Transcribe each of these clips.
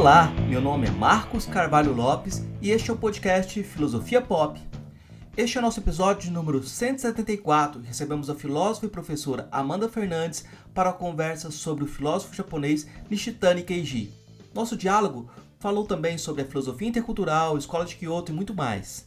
Olá, meu nome é Marcos Carvalho Lopes e este é o podcast Filosofia Pop. Este é o nosso episódio número 174 e recebemos a filósofa e professora Amanda Fernandes para a conversa sobre o filósofo japonês Nishitani Keiji. Nosso diálogo falou também sobre a filosofia intercultural, escola de Kyoto e muito mais.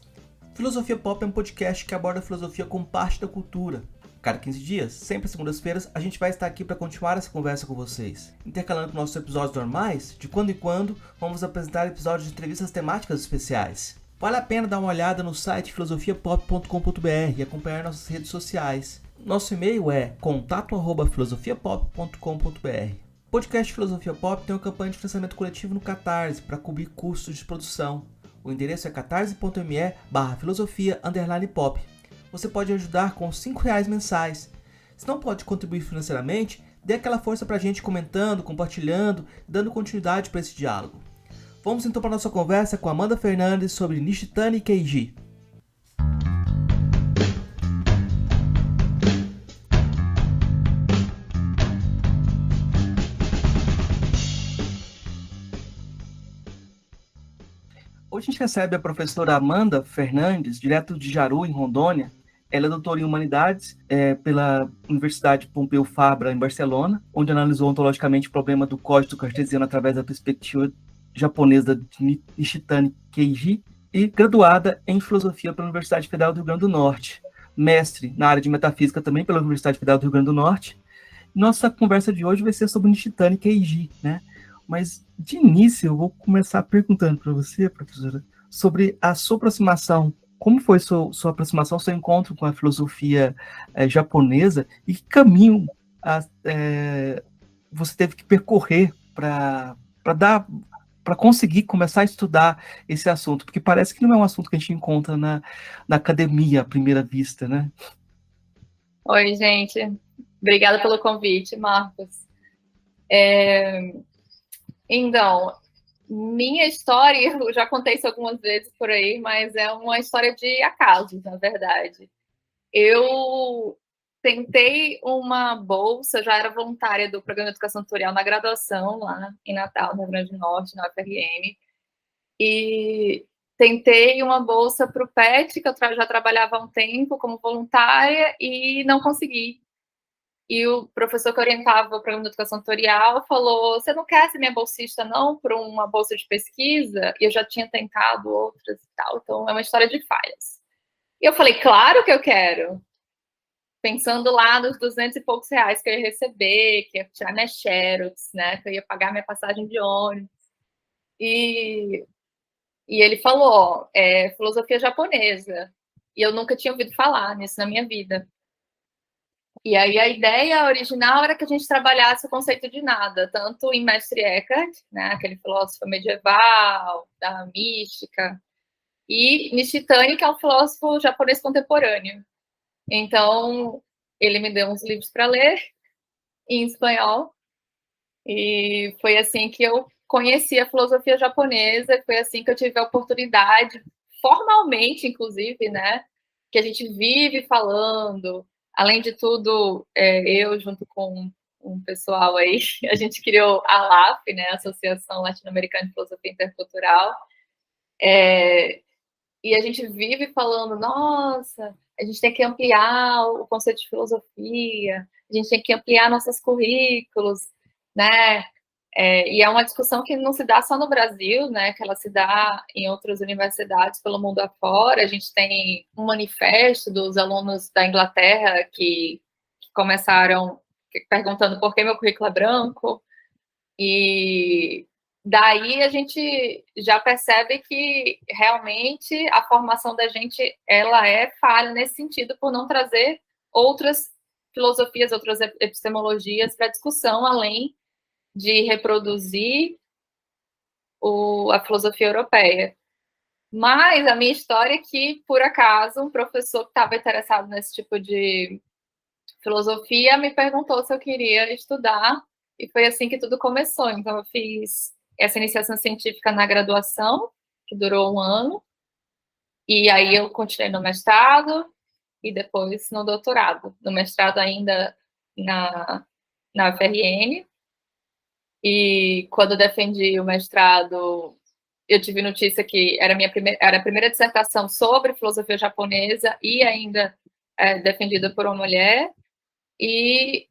Filosofia Pop é um podcast que aborda a filosofia como parte da cultura. Cada 15 dias, sempre às segundas-feiras, a gente vai estar aqui para continuar essa conversa com vocês. Intercalando com nossos episódios normais, de quando em quando, vamos apresentar episódios de entrevistas temáticas especiais. Vale a pena dar uma olhada no site filosofiapop.com.br e acompanhar nossas redes sociais. Nosso e-mail é contato@filosofiapop.com.br. O podcast Filosofia Pop tem uma campanha de financiamento coletivo no Catarse para cobrir custos de produção. O endereço é catarse.me/filosofia_pop. Você pode ajudar com R$5 mensais. Se não pode contribuir financeiramente, dê aquela força pra gente comentando, compartilhando, dando continuidade para esse diálogo. Vamos então para a nossa conversa com Amanda Fernandes sobre Nishitani Keiji. Hoje a gente recebe a professora Amanda Fernandes, direto de Jaru, em Rondônia. Ela é doutora em Humanidades pela Universidade Pompeu Fabra, em Barcelona, onde analisou ontologicamente o problema do código cartesiano através da perspectiva japonesa de Nishitani Keiji, e graduada em Filosofia pela Universidade Federal do Rio Grande do Norte. Mestre na área de Metafísica também pela Universidade Federal do Rio Grande do Norte. Nossa conversa de hoje vai ser sobre Nishitani Keiji, né? Mas, de início, eu vou começar perguntando para você, professora, sobre a sua aproximação. Como foi sua aproximação, seu encontro com a filosofia japonesa e que caminho você teve que percorrer para conseguir começar a estudar esse assunto? Porque parece que não é um assunto que a gente encontra na academia à primeira vista, né? Oi, gente. Obrigada pelo convite, Marcos. Então, minha história, eu já contei isso algumas vezes por aí, mas é uma história de acasos, na verdade. Eu tentei uma bolsa, já era voluntária do Programa de Educação Tutorial na graduação, lá em Natal, no Rio Grande do Norte, na UFRN, e tentei uma bolsa para o PET, que eu já trabalhava há um tempo como voluntária, e não consegui. E o professor que orientava o programa de educação tutorial falou: você não quer ser minha bolsista, não, para uma bolsa de pesquisa? E eu já tinha tentado outras e tal, então é uma história de falhas. E eu falei: claro que eu quero. Pensando lá nos 200 e poucos reais que eu ia receber, que ia tirar minha xerox, né, que eu ia pagar minha passagem de ônibus. E ele falou: filosofia japonesa. E eu nunca tinha ouvido falar nisso na minha vida. E aí a ideia original era que a gente trabalhasse o conceito de nada, tanto em Mestre Eckhart, né, aquele filósofo medieval, da mística, e Nishitani, que é um filósofo japonês contemporâneo. Então, ele me deu uns livros para ler em espanhol, e foi assim que eu conheci a filosofia japonesa, foi assim que eu tive a oportunidade, formalmente, inclusive, né, que a gente vive falando. Além de tudo, eu, junto com um pessoal aí, a gente criou a ALAF, né, Associação Latino-Americana de Filosofia Intercultural, e a gente vive falando: nossa, a gente tem que ampliar o conceito de filosofia, a gente tem que ampliar nossos currículos, né? E é uma discussão que não se dá só no Brasil, né? Que ela se dá em outras universidades pelo mundo afora. A gente tem um manifesto dos alunos da Inglaterra que começaram perguntando por que meu currículo é branco, e daí a gente já percebe que realmente a formação da gente ela é falha nesse sentido, por não trazer outras filosofias, outras epistemologias para discussão, além de reproduzir a filosofia europeia. Mas a minha história é que, por acaso, um professor que estava interessado nesse tipo de filosofia me perguntou se eu queria estudar, e foi assim que tudo começou. Então, eu fiz essa iniciação científica na graduação, que durou 1 ano, e aí eu continuei no mestrado e depois no doutorado. No mestrado ainda na UFRN, E quando eu defendi o mestrado, eu tive notícia que era a primeira dissertação sobre filosofia japonesa e ainda defendida por uma mulher. E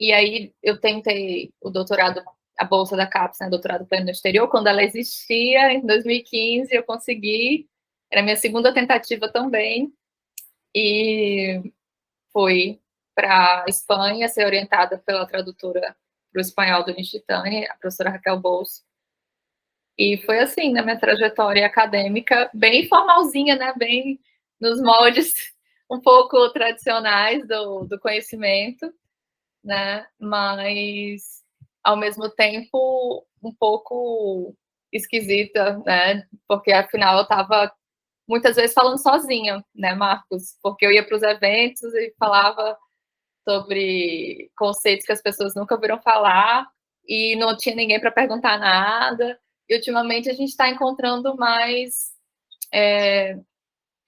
aí eu tentei o doutorado, a bolsa da CAPES, né, doutorado pleno no exterior, quando ela existia, em 2015, eu consegui. Era a minha segunda tentativa também. E fui para a Espanha ser orientada pela tradutora para o espanhol do Nishitani, a professora Raquel Bolso. E foi assim, na minha trajetória acadêmica, bem formalzinha, né? Bem nos moldes um pouco tradicionais do conhecimento, né? Mas, ao mesmo tempo, um pouco esquisita, né? Porque, afinal, eu estava muitas vezes falando sozinha, né, Marcos? Porque eu ia para os eventos e falava sobre conceitos que as pessoas nunca ouviram falar e não tinha ninguém para perguntar nada. E ultimamente a gente está encontrando mais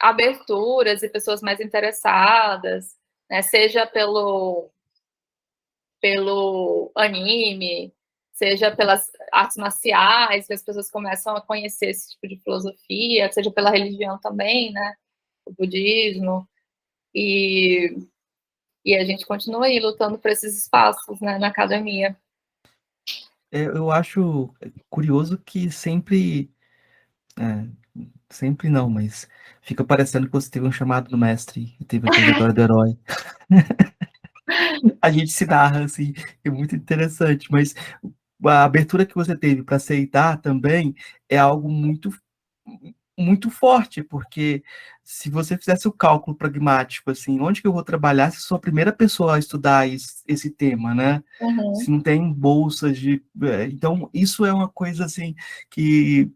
aberturas e pessoas mais interessadas, né? Seja pelo anime, seja pelas artes marciais, que as pessoas começam a conhecer esse tipo de filosofia, seja pela religião também, né? O budismo. E a gente continua aí lutando por esses espaços, né, na academia. Eu acho curioso que sempre, é, sempre não, mas fica parecendo que você teve um chamado do mestre e teve a trajetória do herói. A gente se narra, assim, é muito interessante, mas a abertura que você teve para aceitar também é algo muito forte, porque se você fizesse o cálculo pragmático, assim, onde que eu vou trabalhar se sou a primeira pessoa a estudar esse tema, né? Se Uhum. não tem bolsas de... Então, isso é uma coisa, assim, que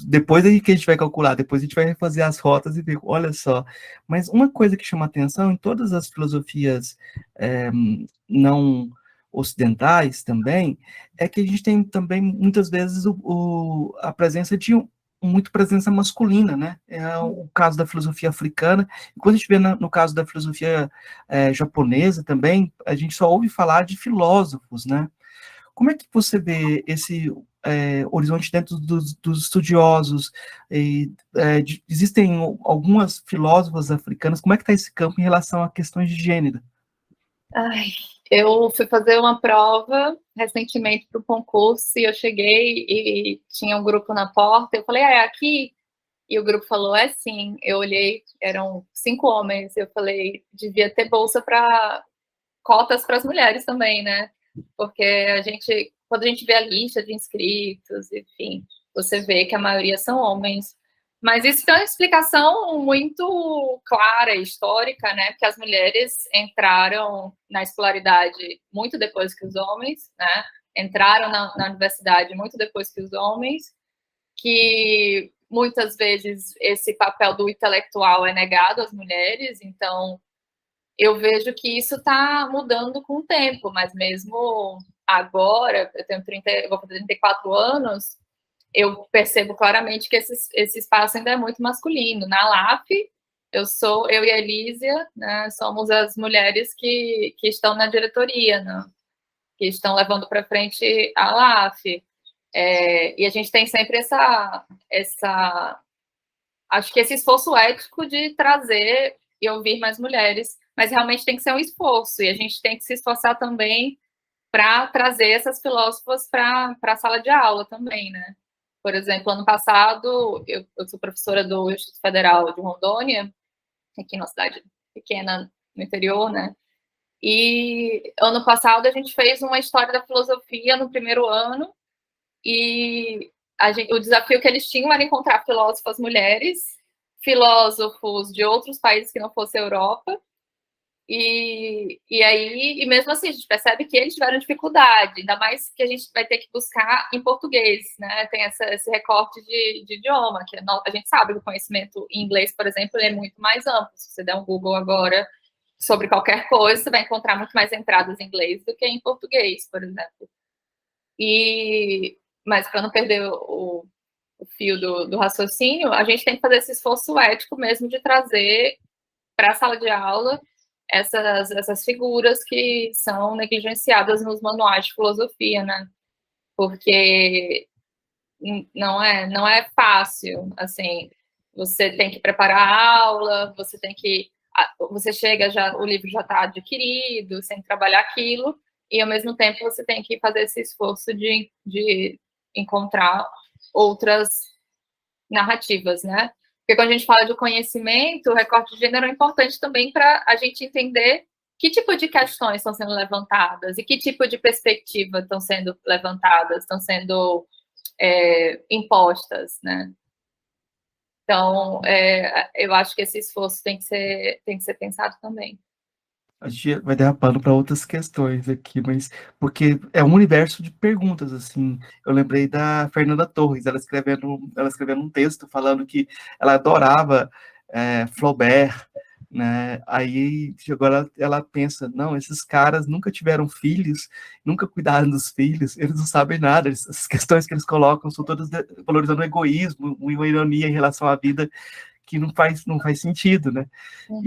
depois aí que a gente vai calcular, depois a gente vai fazer as rotas e ver, olha só. Mas uma coisa que chama atenção em todas as filosofias não ocidentais também, é que a gente tem também, muitas vezes, a presença de muito presença masculina, né? É o caso da filosofia africana. E quando a gente vê no caso da filosofia japonesa também, a gente só ouve falar de filósofos, né? Como é que você vê esse horizonte dentro dos estudiosos? Existem algumas filósofas africanas. Como é que está esse campo em relação a questões de gênero? Ai, eu fui fazer uma prova recentemente para o concurso e eu cheguei e tinha um grupo na porta. Eu falei, é aqui? E o grupo falou, é sim. Eu olhei, eram 5 homens. Eu falei, devia ter bolsa para cotas para as mulheres também, né? Porque quando a gente vê a lista de inscritos, enfim, você vê que a maioria são homens. Mas isso tem uma explicação muito clara, histórica, né? Porque as mulheres entraram na escolaridade muito depois que os homens, né? Entraram na universidade muito depois que os homens, que muitas vezes esse papel do intelectual é negado às mulheres, então eu vejo que isso está mudando com o tempo, mas mesmo agora, eu vou fazer 34 anos, eu percebo claramente que esse espaço ainda é muito masculino. Na LAF, eu e a Elísia, né, somos as mulheres que estão na diretoria, né, que estão levando para frente a LAF. E a gente tem sempre acho que esse esforço ético de trazer e ouvir mais mulheres, mas realmente tem que ser um esforço, e a gente tem que se esforçar também para trazer essas filósofas para a sala de aula também, né? Por exemplo, ano passado, eu sou professora do Instituto Federal de Rondônia, aqui numa cidade pequena no interior, né? E ano passado a gente fez uma história da filosofia no primeiro ano, e o desafio que eles tinham era encontrar filósofas mulheres, filósofos de outros países que não fosse a Europa, e mesmo assim a gente percebe que eles tiveram dificuldade, ainda mais que a gente vai ter que buscar em português, né? Tem esse recorte de idioma, que a gente sabe que o conhecimento em inglês, por exemplo, ele é muito mais amplo. Se você der um Google agora sobre qualquer coisa, você vai encontrar muito mais entradas em inglês do que em português, por exemplo. Mas para não perder o fio do raciocínio, a gente tem que fazer esse esforço ético mesmo de trazer para a sala de aula essas figuras que são negligenciadas nos manuais de filosofia, né? Porque não é fácil, assim, você tem que preparar a aula, você chega, o livro já está adquirido, você tem que trabalhar aquilo, e ao mesmo tempo você tem que fazer esse esforço de encontrar outras narrativas, né? Porque quando a gente fala de conhecimento, o recorte de gênero é importante também para a gente entender que tipo de questões estão sendo levantadas e que tipo de perspectiva estão sendo levantadas, estão sendo impostas, né? Então, eu acho que esse esforço tem que ser pensado também. A gente vai derrapando para outras questões aqui, mas porque é um universo de perguntas, assim. Eu lembrei da Fernanda Torres, ela escrevendo um texto falando que ela adorava Flaubert, né? Aí agora ela pensa, não, esses caras nunca tiveram filhos, nunca cuidaram dos filhos, eles não sabem nada, as questões que eles colocam são todas valorizando o egoísmo, uma ironia em relação à vida que não faz sentido, né? Uhum.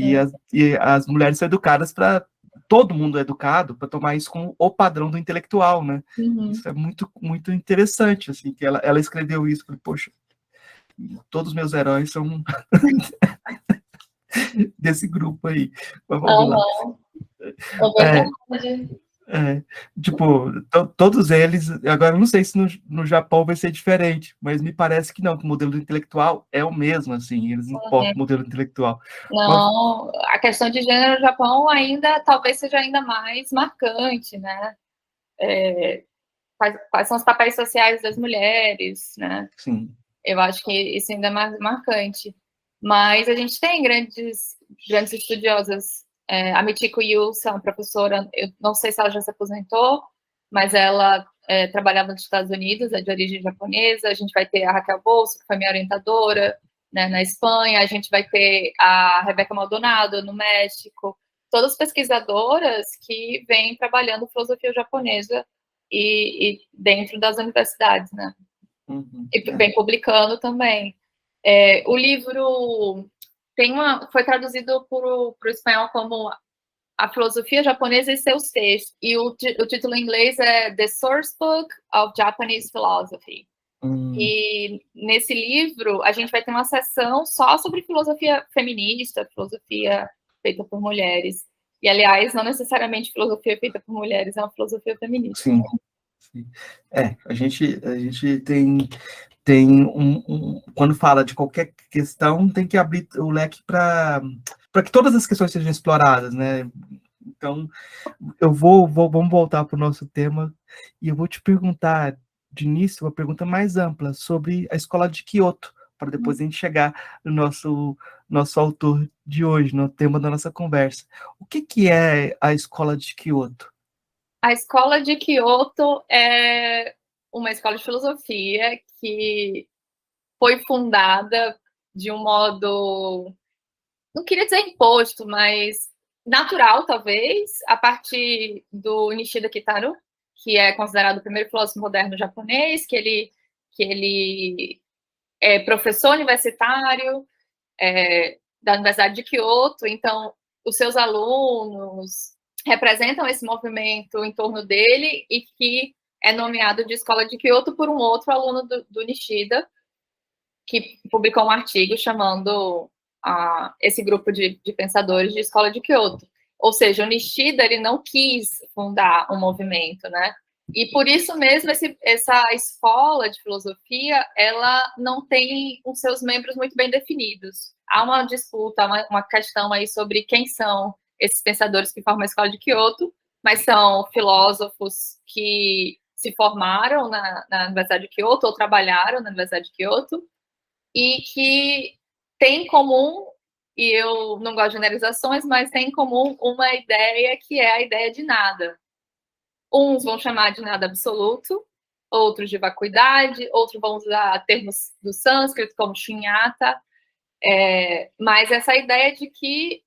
E as mulheres são educadas para todo mundo é educado para tomar isso como o padrão do intelectual, né? Uhum. Isso é muito, muito interessante, assim, que ela escreveu isso, falei, poxa, todos os meus heróis são desse grupo aí. Mas vamos lá. É verdade. Tipo, todos eles, agora eu não sei se no Japão vai ser diferente, mas me parece que não, que o modelo intelectual é o mesmo, assim, eles importam o modelo intelectual. Não, a questão de gênero no Japão ainda, talvez seja ainda mais marcante, né? Quais são os papéis sociais das mulheres, né? Sim. Eu acho que isso ainda é mais marcante. Mas a gente tem grandes estudiosas. A Michiko Yusa, uma professora, eu não sei se ela já se aposentou, mas ela trabalhava nos Estados Unidos, é de origem japonesa. A gente vai ter a Raquel Bolso, que foi minha orientadora, né, na Espanha. A gente vai ter a Rebeca Maldonado, no México. Todas pesquisadoras que vêm trabalhando filosofia japonesa e dentro das universidades, né? Uhum. E vem publicando também. O livro foi traduzido para o espanhol como A Filosofia Japonesa e Seus Textos, e o título em inglês é The Source Book of Japanese Philosophy. E nesse livro a gente vai ter uma seção só sobre filosofia feminista, filosofia feita por mulheres. E, aliás, não necessariamente filosofia feita por mulheres, é uma filosofia feminista. Sim. A gente tem quando fala de qualquer questão, tem que abrir o leque para que todas as questões sejam exploradas, né? Então, vamos voltar para o nosso tema e eu vou te perguntar de início uma pergunta mais ampla sobre a escola de Kyoto, para depois a gente chegar no nosso autor de hoje, no tema da nossa conversa. O que é a escola de Kyoto? A escola de Kyoto é uma escola de filosofia que foi fundada de um modo, não queria dizer imposto, mas natural, talvez, a partir do Nishida Kitaro, que é considerado o primeiro filósofo moderno japonês, que ele é professor universitário da Universidade de Kyoto, então os seus alunos representam esse movimento em torno dele e que é nomeado de Escola de Kyoto por um outro aluno do Nishida, que publicou um artigo chamando esse grupo de pensadores de Escola de Kyoto. Ou seja, o Nishida ele não quis fundar um movimento, né? E por isso mesmo essa escola de filosofia ela não tem os seus membros muito bem definidos. Há uma disputa, uma questão aí sobre quem são esses pensadores que formam a Escola de Kyoto, mas são filósofos que se formaram na Universidade de Kyoto ou trabalharam na Universidade de Kyoto e que tem em comum, e eu não gosto de generalizações, mas tem em comum uma ideia que é a ideia de nada. Uns vão chamar de nada absoluto, outros de vacuidade, outros vão usar termos do sânscrito, como shunyata, mas essa ideia de que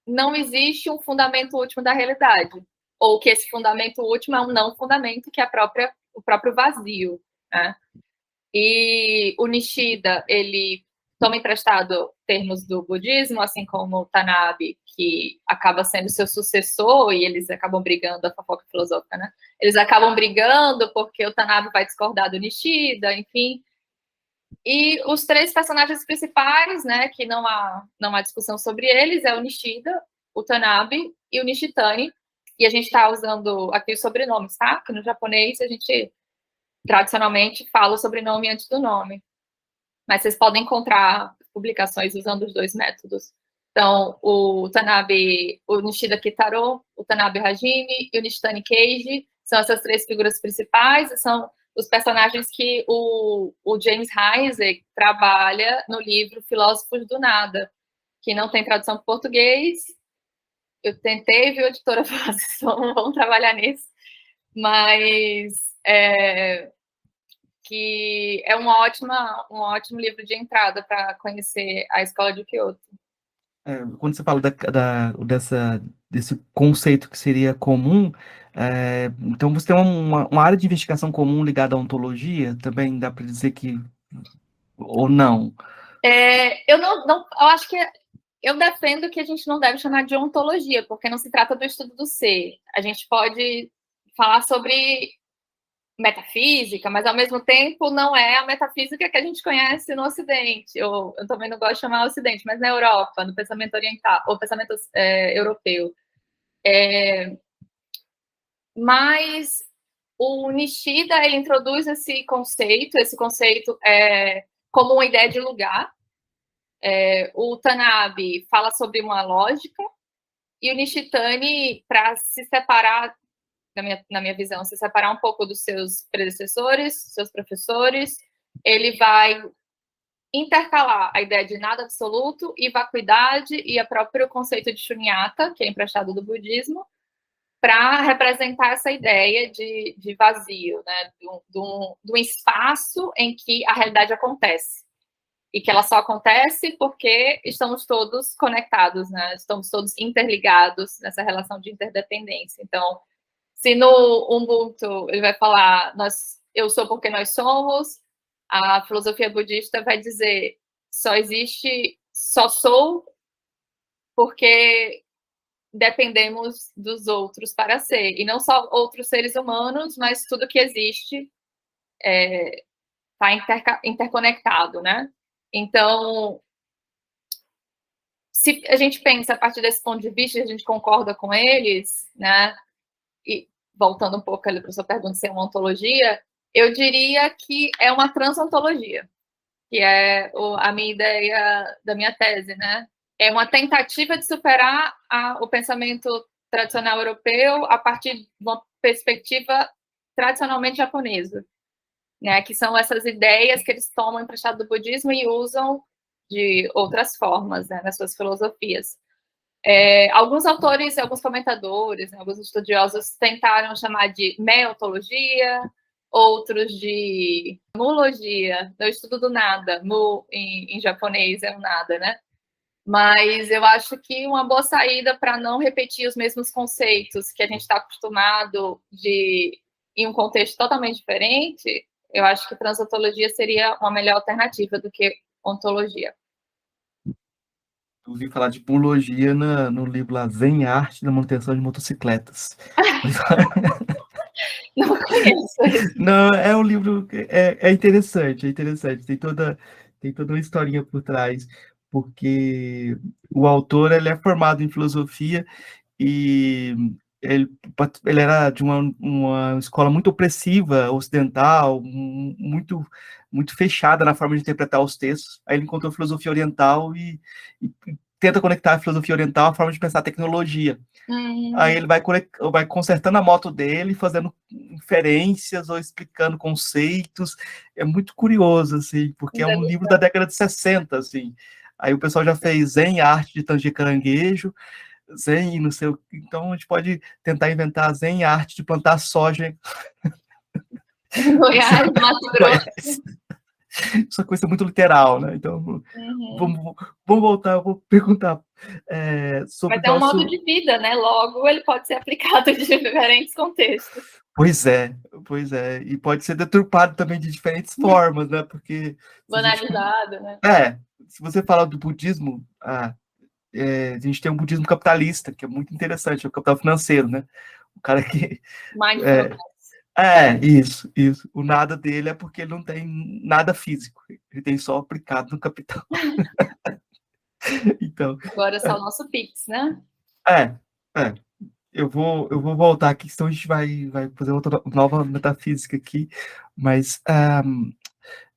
não existe um fundamento último da realidade, ou que esse fundamento último é um não fundamento, que é o próprio vazio, né? E o Nishida, ele toma emprestado termos do budismo, assim como o Tanabe, que acaba sendo seu sucessor, e eles acabam brigando, a fofoca filosófica, né? Eles acabam brigando porque o Tanabe vai discordar do Nishida, enfim. E os três personagens principais, né, que não há discussão sobre eles, é o Nishida, o Tanabe e o Nishitani. E a gente está usando aqui os sobrenomes, tá? Porque no japonês a gente tradicionalmente fala o sobrenome antes do nome. Mas vocês podem encontrar publicações usando os dois métodos. Então, o Tanabe, o Nishida Kitaro, o Tanabe Hajime e o Nishitani Keiji são essas três figuras principais, são os personagens que o James Heisek trabalha no livro Filósofos do Nada, que não tem tradução para português. Eu tentei, viu, editora, vamos trabalhar nisso, mas que é um ótimo livro de entrada para conhecer a escola de Kyoto. Quando você fala desse conceito que seria comum, então você tem uma área de investigação comum ligada à ontologia, também dá para dizer que, ou não? Eu acho que eu defendo que a gente não deve chamar de ontologia, porque não se trata do estudo do ser. A gente pode falar sobre metafísica, mas ao mesmo tempo não é a metafísica que a gente conhece no Ocidente. Eu também não gosto de chamar Ocidente, mas na Europa, no pensamento oriental, ou pensamento europeu. Mas o Nishida, ele introduz esse conceito como uma ideia de lugar. O Tanabe fala sobre uma lógica, e o Nishitani, para se separar, na minha visão, se separar um pouco dos seus predecessores, seus professores, ele vai intercalar a ideia de nada absoluto e vacuidade e o próprio conceito de shunyata, que é emprestado do budismo, para representar essa ideia de vazio, né? de um espaço em que a realidade acontece. E que ela só acontece porque estamos todos conectados, né? Estamos todos interligados nessa relação de interdependência. Então, se no Ubuntu ele vai falar eu sou porque nós somos, a filosofia budista vai dizer só sou porque dependemos dos outros para ser. E não só outros seres humanos, mas tudo que existe está interconectado, né? Então, se a gente pensa a partir desse ponto de vista, a gente concorda com eles, né? E voltando um pouco ali para a sua pergunta se é uma ontologia, eu diria que é uma transontologia, que é a minha ideia da minha tese, né? É uma tentativa de superar o pensamento tradicional europeu a partir de uma perspectiva tradicionalmente japonesa, né? Que são essas ideias que eles tomam emprestado do budismo e usam de outras formas, né, nas suas filosofias. Alguns autores, alguns comentadores, né, alguns estudiosos tentaram chamar de meontologia, outros de mulogia, o estudo do nada, mu em japonês é o nada, né? Mas eu acho que uma boa saída para não repetir os mesmos conceitos que a gente está acostumado em um contexto totalmente diferente, eu acho que transontologia seria uma melhor alternativa do que ontologia. Eu ouvi falar de biologia no livro lá, Zen Arte da Manutenção de Motocicletas. Não conheço isso. Não, é um livro é interessante, tem toda uma historinha por trás, porque o autor ele é formado em filosofia e ele era de uma escola muito opressiva, ocidental, muito fechada na forma de interpretar os textos. Aí ele encontrou a filosofia oriental e tenta conectar a filosofia oriental à forma de pensar a tecnologia. Aí ele vai consertando a moto dele, fazendo inferências ou explicando conceitos. É muito curioso, assim, porque é um livro da década de 60, assim. Aí o pessoal já fez Zen Arte de tanger caranguejo, Zen, não sei o que. Então a gente pode tentar inventar Zen Arte de plantar soja. Goiás, Mato Grosso. Essa coisa muito literal, né? Então, vamos voltar, eu vou perguntar sobre Mas é um modo de vida, né? Logo, ele pode ser aplicado em diferentes contextos. Pois é. E pode ser deturpado também de diferentes formas, né? Porque... Banalizado, né? se você fala do budismo, a gente tem um budismo capitalista, que é muito interessante, é o capital financeiro, né? O cara que... Mindfulness. Isso. O nada dele é porque ele não tem nada físico, ele tem só aplicado no capital. Então, Agora é só o nosso Pix, né? é, é. Eu vou voltar aqui, senão a gente vai fazer outra nova metafísica aqui, mas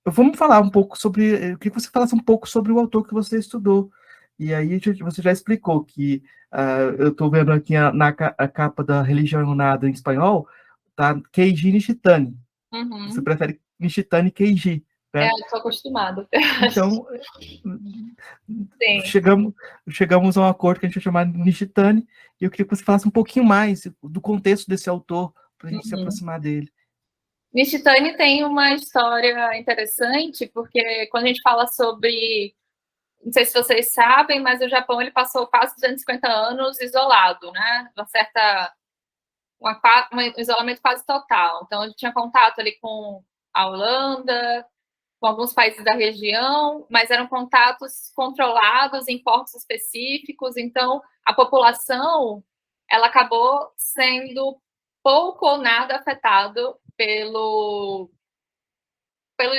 vamos falar um pouco sobre... Eu queria que você falasse um pouco sobre o autor que você estudou. E aí você já explicou que eu estou vendo aqui a capa da Religião Nada em espanhol, tá? Keiji Nishitani. Você prefere Nishitani Keiji, né? Eu estou acostumada. Então, Sim. chegamos a um acordo que a gente vai chamar de Nishitani, e eu queria que você falasse um pouquinho mais do contexto desse autor, para a gente se aproximar dele. Nishitani tem uma história interessante, porque quando a gente fala sobre... Não sei se vocês sabem, mas o Japão ele passou quase 250 anos isolado, né? Um isolamento quase total. Então, ele tinha contato ali com a Holanda, com alguns países da região, mas eram contatos controlados em portos específicos. Então, a população ela acabou sendo pouco ou nada afetado pelo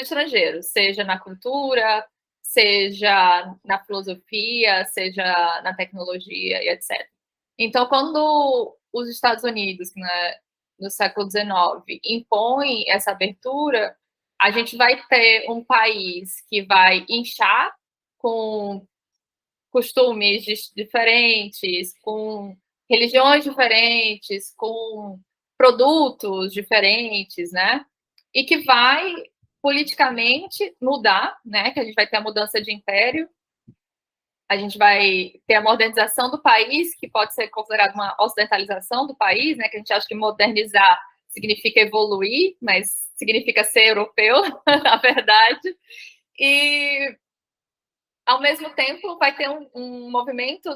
estrangeiro, seja na cultura, seja na filosofia, seja na tecnologia e etc. Então, quando os Estados Unidos, né, no século XIX, impõem essa abertura, a gente vai ter um país que vai inchar com costumes diferentes, com religiões diferentes, com produtos diferentes, né? E que vai politicamente mudar, né? Que a gente vai ter a mudança de império, a gente vai ter a modernização do país, que pode ser considerada uma ocidentalização do país, né? Que a gente acha que modernizar significa evoluir, mas significa ser europeu, na verdade. E, ao mesmo tempo, vai ter um movimento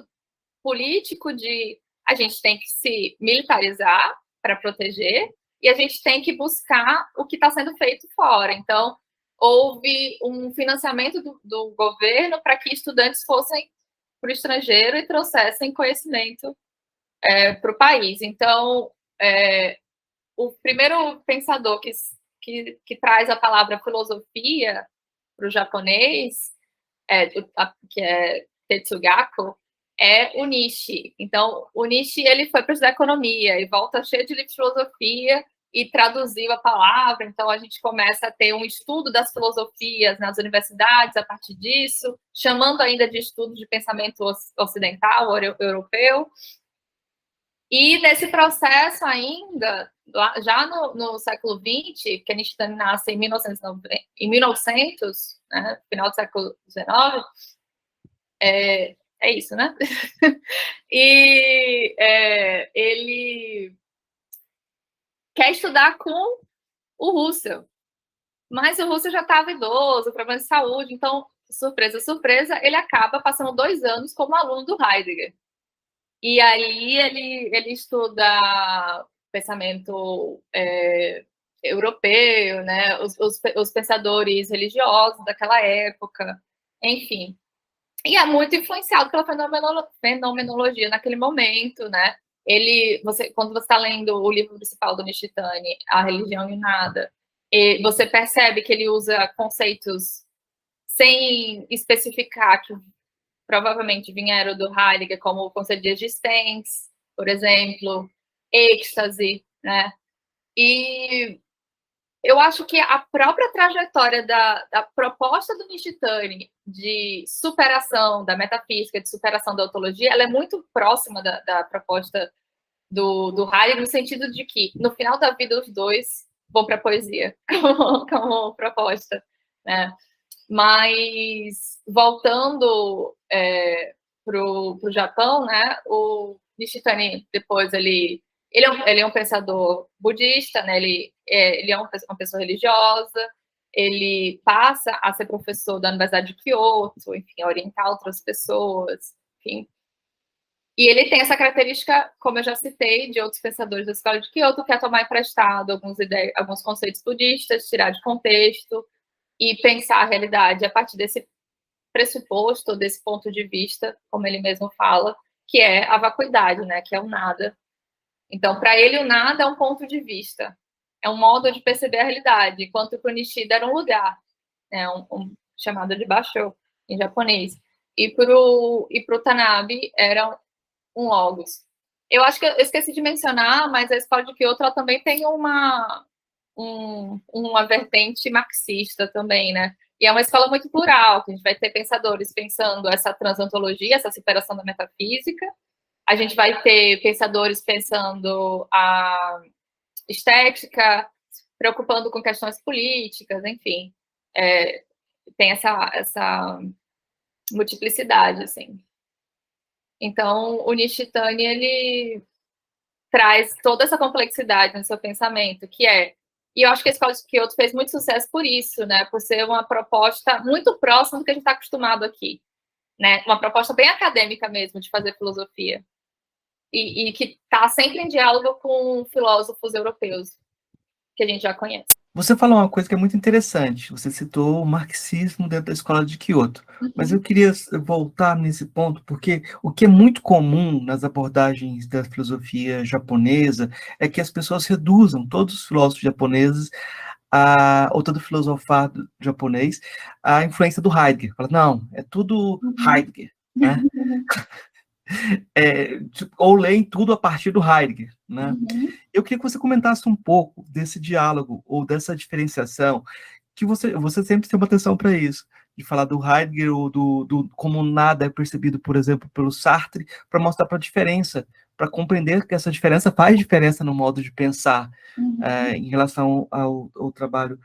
político de a gente tem que se militarizar para proteger e a gente tem que buscar o que está sendo feito fora. Então, houve um financiamento do governo para que estudantes fossem para o estrangeiro e trouxessem conhecimento para o país. Então, o primeiro pensador que traz a palavra filosofia para o japonês, que é Tetsugaku, é o Nishi. Então, o Nishi ele foi para estudar economia e volta cheio de livros de filosofia e traduziu a palavra. Então, a gente começa a ter um estudo das filosofias nas universidades a partir disso, chamando ainda de estudo de pensamento ocidental, europeu. E nesse processo ainda, já no século XX, que a Nishitani nasce em 1900, né, final do século XIX, é isso, né? E ele quer estudar com o Russell, mas o Russell já estava idoso, problema de saúde, então, surpresa, surpresa, ele acaba passando 2 anos como aluno do Heidegger. E aí ele estuda pensamento europeu, né? Os pensadores religiosos daquela época, enfim. E é muito influenciado pela fenomenologia naquele momento, né? Quando você está lendo o livro principal do Nishitani, A Religião e o Nada, você percebe que ele usa conceitos sem especificar que provavelmente vieram do Heidegger, como o conceito de existência, por exemplo, êxtase, né? E eu acho que a própria trajetória da proposta do Nishitani de superação da metafísica, de superação da ontologia, ela é muito próxima da proposta do Heidegger, no sentido de que, no final da vida, os dois vão para a poesia, como proposta, né? Mas, voltando para o Japão, né, o Nishitani, depois, ele é um pensador budista, né, ele é uma pessoa religiosa, ele passa a ser professor da Universidade de Kyoto, enfim, a orientar outras pessoas, enfim. E ele tem essa característica, como eu já citei, de outros pensadores da escola de Kyoto, que é tomar emprestado alguns conceitos budistas, tirar de contexto, e pensar a realidade a partir desse pressuposto desse ponto de vista, como ele mesmo fala, que é a vacuidade, né? Que é o nada. Então, para ele, o nada é um ponto de vista, é um modo de perceber a realidade, enquanto para o Nishida era um lugar, né? Chamado de Basho, em japonês. E para o Tanabe era um logos. Eu acho que eu esqueci de mencionar, mas a escola de Kyoto ela também tem uma vertente marxista também, né? E é uma escola muito plural, que a gente vai ter pensadores pensando essa transantologia, essa superação da metafísica. A gente vai ter pensadores pensando a estética, se preocupando com questões políticas, enfim. Tem essa multiplicidade, assim. Então, o Nishitani, ele traz toda essa complexidade no seu pensamento, e eu acho que a Escola de Kyoto fez muito sucesso por isso, né? Por ser uma proposta muito próxima do que a gente está acostumado aqui, né? Uma proposta bem acadêmica mesmo de fazer filosofia. E que está sempre em diálogo com filósofos europeus, que a gente já conhece. Você falou uma coisa que é muito interessante. Você citou o marxismo dentro da escola de Kyoto. Mas eu queria voltar nesse ponto, porque o que é muito comum nas abordagens da filosofia japonesa é que as pessoas reduzam todos os filósofos japoneses ou todo filosofado japonês à influência do Heidegger. Fala, não, é tudo Heidegger, né? Ou leem tudo a partir do Heidegger, né? Eu queria que você comentasse um pouco desse diálogo ou dessa diferenciação, que você sempre tem uma atenção para isso, de falar do Heidegger ou do como nada é percebido, por exemplo, pelo Sartre, para mostrar para a diferença, para compreender que essa diferença faz diferença no modo de pensar em relação ao trabalho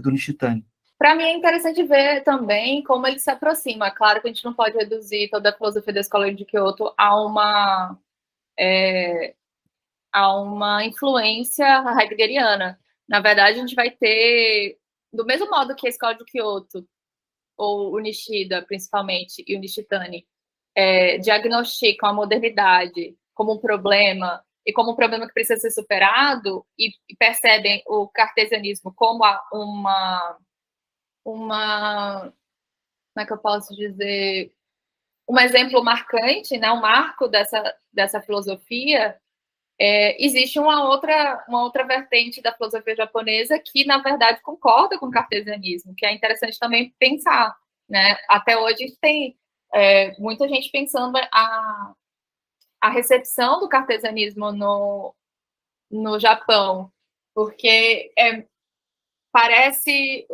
do Nishitani. Para mim é interessante ver também como ele se aproxima. Claro que a gente não pode reduzir toda a filosofia da Escola de Kyoto a uma influência heideggeriana. Na verdade, a gente vai ter, do mesmo modo que a Escola de Kyoto, ou o Nishida, principalmente, e o Nishitani, diagnosticam a modernidade como um problema, e como um problema que precisa ser superado, e percebem o cartesianismo como como é que eu posso dizer, um exemplo marcante, né, um marco dessa filosofia. Existe uma outra vertente da filosofia japonesa que, na verdade, concorda com o cartesianismo, que é interessante também pensar, né? Até hoje a gente tem muita gente pensando a recepção do cartesianismo no Japão, porque parece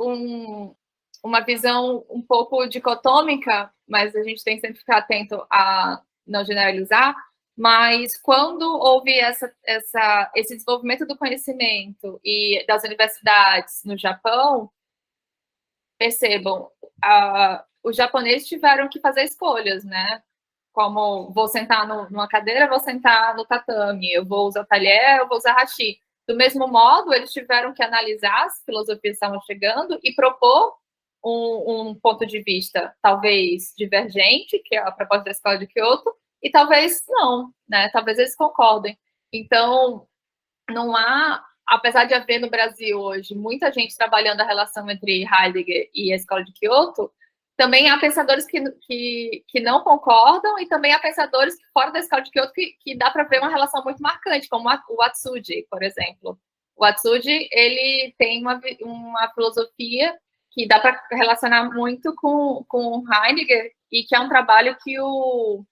uma visão um pouco dicotômica, mas a gente tem sempre que ficar atento a não generalizar. Mas quando houve esse desenvolvimento do conhecimento e das universidades no Japão, percebam, os japoneses tiveram que fazer escolhas, né? Como vou sentar numa cadeira, vou sentar no tatame, eu vou usar talher, eu vou usar hashi. Do mesmo modo, eles tiveram que analisar as filosofias que estavam chegando e propor um ponto de vista talvez divergente, que é a proposta da Escola de Kyoto, e talvez não, né? Talvez eles concordem. Então, não há, apesar de haver no Brasil hoje muita gente trabalhando a relação entre Heidegger e a Escola de Kyoto, também há pensadores que não concordam, e também há pensadores fora da Escola de Kyoto que dá para ver uma relação muito marcante, como o Watsuji, por exemplo. O Watsuji, ele tem uma filosofia que dá para relacionar muito com Heidegger, e que é um trabalho que o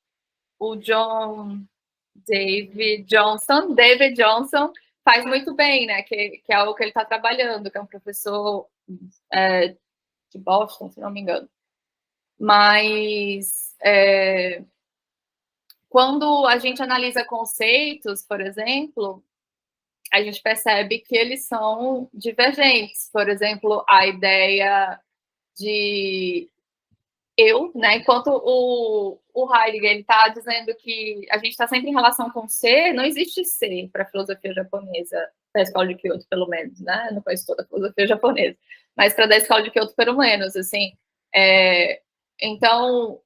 David Johnson faz muito bem, né? Que é algo que ele está trabalhando, que é um professor de Boston, se não me engano. Mas quando a gente analisa conceitos, por exemplo, a gente percebe que eles são divergentes. Por exemplo, a ideia de eu, né? Enquanto o Heidegger está dizendo que a gente está sempre em relação com ser, não existe ser para a filosofia japonesa, da Escola de Kyoto, pelo menos, né? Eu não conheço toda a filosofia japonesa, mas para da Escola de Kyoto, pelo menos, assim. Então,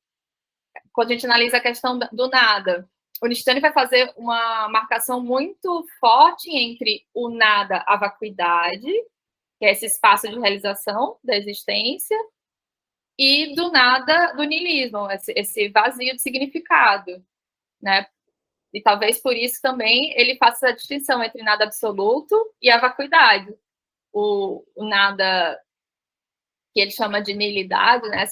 quando a gente analisa a questão do nada, o Nishitani vai fazer uma marcação muito forte entre o nada, a vacuidade, que é esse espaço de realização da existência, e do nada, do niilismo, esse vazio de significado, né? E talvez por isso também ele faça a distinção entre nada absoluto e a vacuidade. O nada que ele chama de nilidade, né?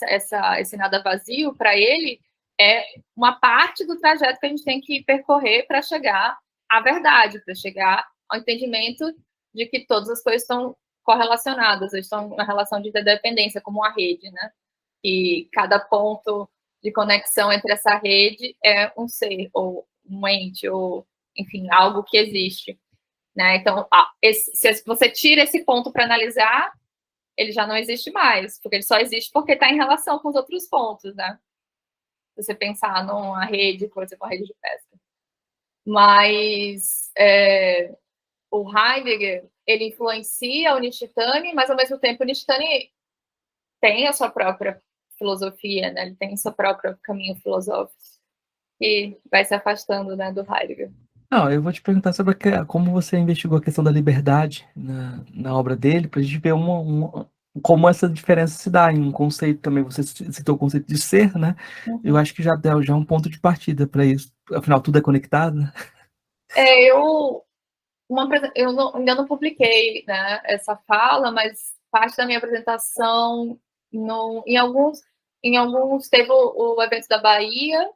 Esse nada vazio, para ele, é uma parte do trajeto que a gente tem que percorrer para chegar à verdade, para chegar ao entendimento de que todas as coisas estão correlacionadas, estão em uma relação de interdependência, como uma rede, né? E cada ponto de conexão entre essa rede é um ser, ou um ente, ou, enfim, algo que existe. Né? Então, se você tira esse ponto para analisar, ele já não existe mais, porque ele só existe porque está em relação com os outros pontos, né? Se você pensar numa rede, por exemplo, uma rede de pesca. Mas o Heidegger, ele influencia o Nishitani, mas ao mesmo tempo o Nishitani tem a sua própria filosofia, né? Ele tem seu próprio caminho filosófico e vai se afastando, né, do Heidegger. Não, eu vou te perguntar sobre como você investigou a questão da liberdade na obra dele, para a gente ver como essa diferença se dá em um conceito também. Você citou o conceito de ser, né? Uhum. Eu acho que já é um ponto de partida para isso. Afinal, tudo é conectado, né? Eu ainda não publiquei, né, essa fala, mas parte da minha apresentação, em alguns teve o evento da Bahia,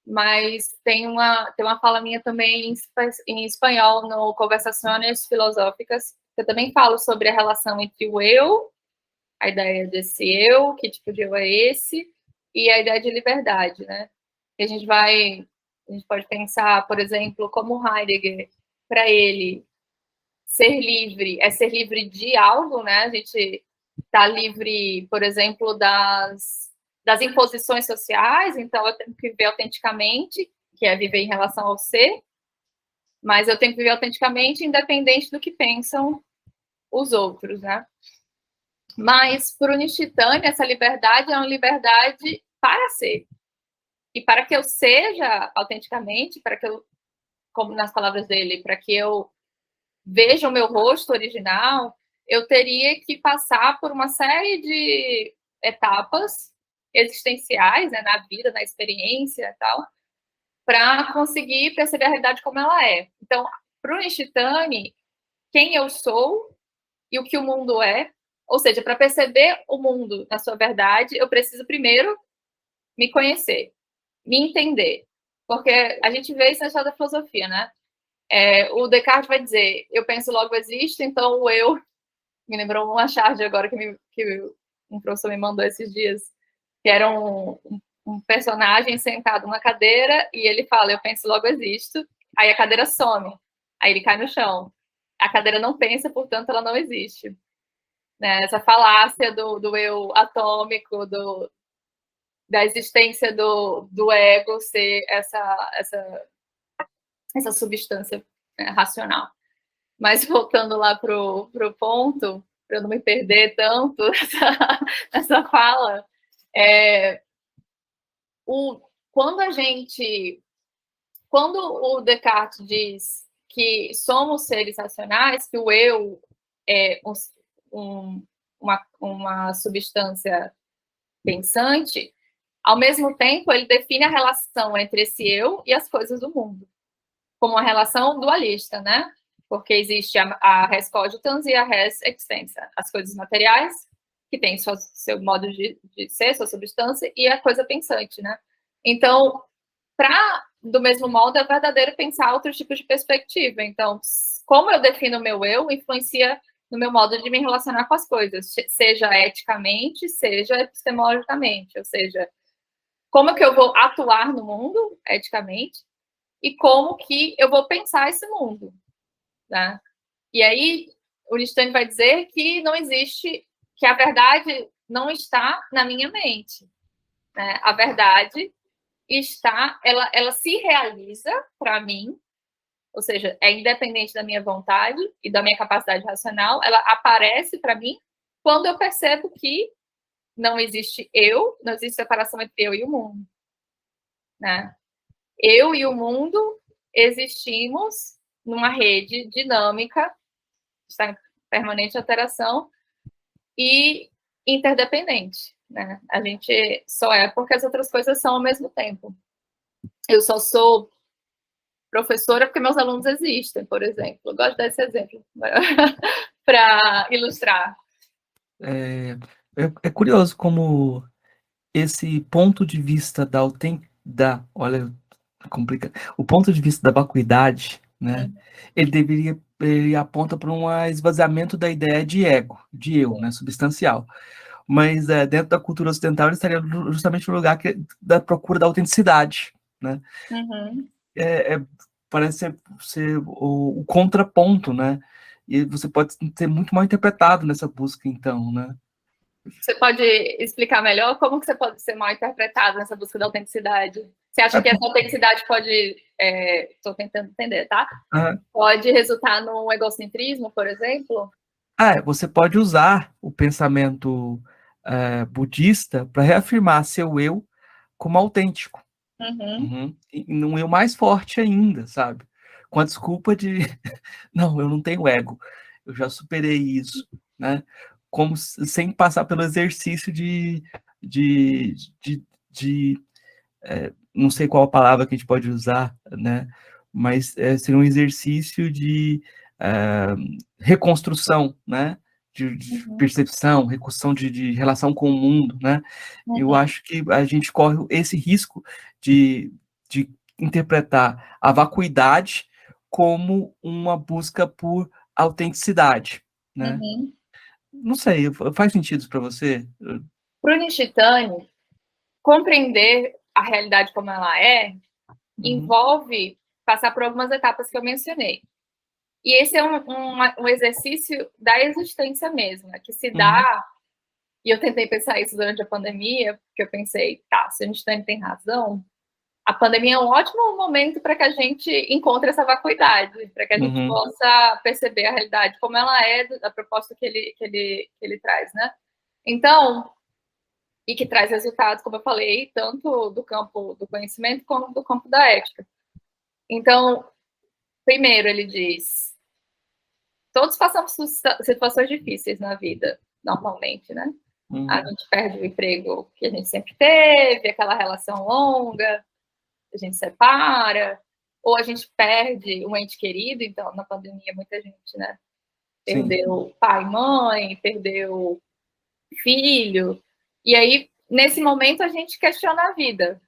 mas tem uma fala minha também em espanhol no Conversações Filosóficas, que eu também falo sobre a relação entre o eu, a ideia desse eu, que tipo de eu é esse, e a ideia de liberdade, né? A gente pode pensar, por exemplo, como Heidegger, para ele, ser livre é ser livre de algo, né? A gente está livre, por exemplo, das imposições sociais, então eu tenho que viver autenticamente, que é viver em relação ao ser, mas eu tenho que viver autenticamente independente do que pensam os outros, né? Mas, para o Nishitani, essa liberdade é uma liberdade para ser. E para que eu seja autenticamente, para que eu, como nas palavras dele, para que eu veja o meu rosto original, eu teria que passar por uma série de etapas existenciais, né, na vida, na experiência e tal, para conseguir perceber a realidade como ela é. Então, para o Nishitani, quem eu sou e o que o mundo é, ou seja, para perceber o mundo na sua verdade, eu preciso primeiro me conhecer, me entender. Porque a gente vê isso na história da filosofia, né? O Descartes vai dizer, eu penso, logo existo, então o eu... Me lembrou uma charge agora que um professor me mandou esses dias, que era um personagem sentado numa cadeira e ele fala, eu penso, logo existo. Aí a cadeira some, aí ele cai no chão. A cadeira não pensa, portanto, ela não existe. Né? Essa falácia do eu atômico, da existência do ego ser essa substância, né, racional. Mas voltando lá pro ponto, para eu não me perder tanto nessa fala, quando o Descartes diz que somos seres racionais, que o eu é uma substância pensante, ao mesmo tempo ele define a relação entre esse eu e as coisas do mundo, como uma relação dualista, né? Porque existe a res cogitans e a res extensa, as coisas materiais, que têm seu modo de ser, sua substância, e a coisa pensante, né? Então, do mesmo modo, é verdadeiro pensar outros tipos de perspectiva. Então, como eu defino o meu eu, influencia no meu modo de me relacionar com as coisas, seja eticamente, seja epistemologicamente, ou seja, como que eu vou atuar no mundo, eticamente, e como que eu vou pensar esse mundo, né? E aí, o Nishitani vai dizer que não existe, que a verdade não está na minha mente, né? A verdade ela se realiza para mim, ou seja, é independente da minha vontade e da minha capacidade racional, ela aparece para mim quando eu percebo que não existe não existe separação entre eu e o mundo, né? Eu e o mundo existimos numa rede dinâmica, está em permanente alteração e interdependente, né? A gente só é porque as outras coisas são ao mesmo tempo. Eu só sou professora porque meus alunos existem, por exemplo. Eu gosto desse exemplo para ilustrar. É curioso como esse ponto de vista olha, complica, o ponto de vista da vacuidade, né? Ele aponta para um esvaziamento da ideia de ego, de eu, né, substancial. Mas dentro da cultura ocidental ele estaria justamente no lugar da procura da autenticidade, né? Uhum. Parece ser o contraponto, né? E você pode ser muito mal interpretado nessa busca, então, né? Você pode explicar melhor como que você pode ser mal interpretado nessa busca da autenticidade? Você acha que essa autenticidade pode... Estou tentando entender, tá? Pode resultar num egocentrismo, por exemplo? Você pode usar o pensamento budista para reafirmar seu eu como autêntico. Uhum. E num eu mais forte ainda, sabe? Com a desculpa de, não, eu não tenho ego, eu já superei isso, né? Como sem passar pelo exercício de, de não sei qual a palavra que a gente pode usar, né? Mas seria um exercício de reconstrução, né? De percepção, reconstrução de relação com o mundo, né? Eu acho que a gente corre esse risco de interpretar a vacuidade como uma busca por autenticidade, né? Não sei, faz sentido para você? Para o Nishitani, compreender a realidade como ela envolve passar por algumas etapas que eu mencionei. E esse é um exercício da existência mesmo, né, que se dá... E eu tentei pensar isso durante a pandemia, porque eu pensei, tá, se a gente tem razão, a pandemia é um ótimo momento para que a gente encontre essa vacuidade, para que a gente possa perceber a realidade como ela é, da proposta que ele traz, né? Então, e que traz resultados, como eu falei, tanto do campo do conhecimento como do campo da ética. Então, primeiro ele diz, todos passamos situações difíceis na vida, normalmente, né? A gente perde o emprego que a gente sempre teve, aquela relação longa, a gente separa, ou a gente perde um ente querido. Então, na pandemia, muita gente, né, perdeu pai, mãe, perdeu filho. E aí, nesse momento, a gente questiona a vida,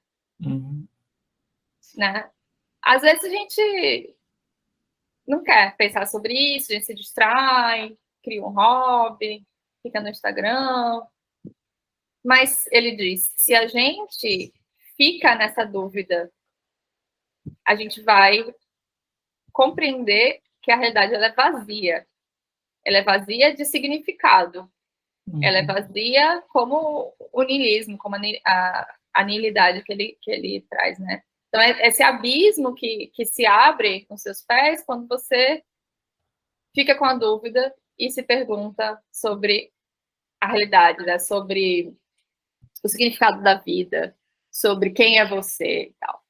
né? Às vezes a gente não quer pensar sobre isso, a gente se distrai, cria um hobby, fica no Instagram. Mas ele diz, se a gente fica nessa dúvida, a gente vai compreender que a realidade ela é vazia. Ela é vazia de significado. Ela é vazia como o niilismo, como a nihilidade que ele traz, né? Então, é esse abismo que se abre com seus pés quando você fica com a dúvida e se pergunta sobre a realidade, né? Sobre o significado da vida, sobre quem é você e tal.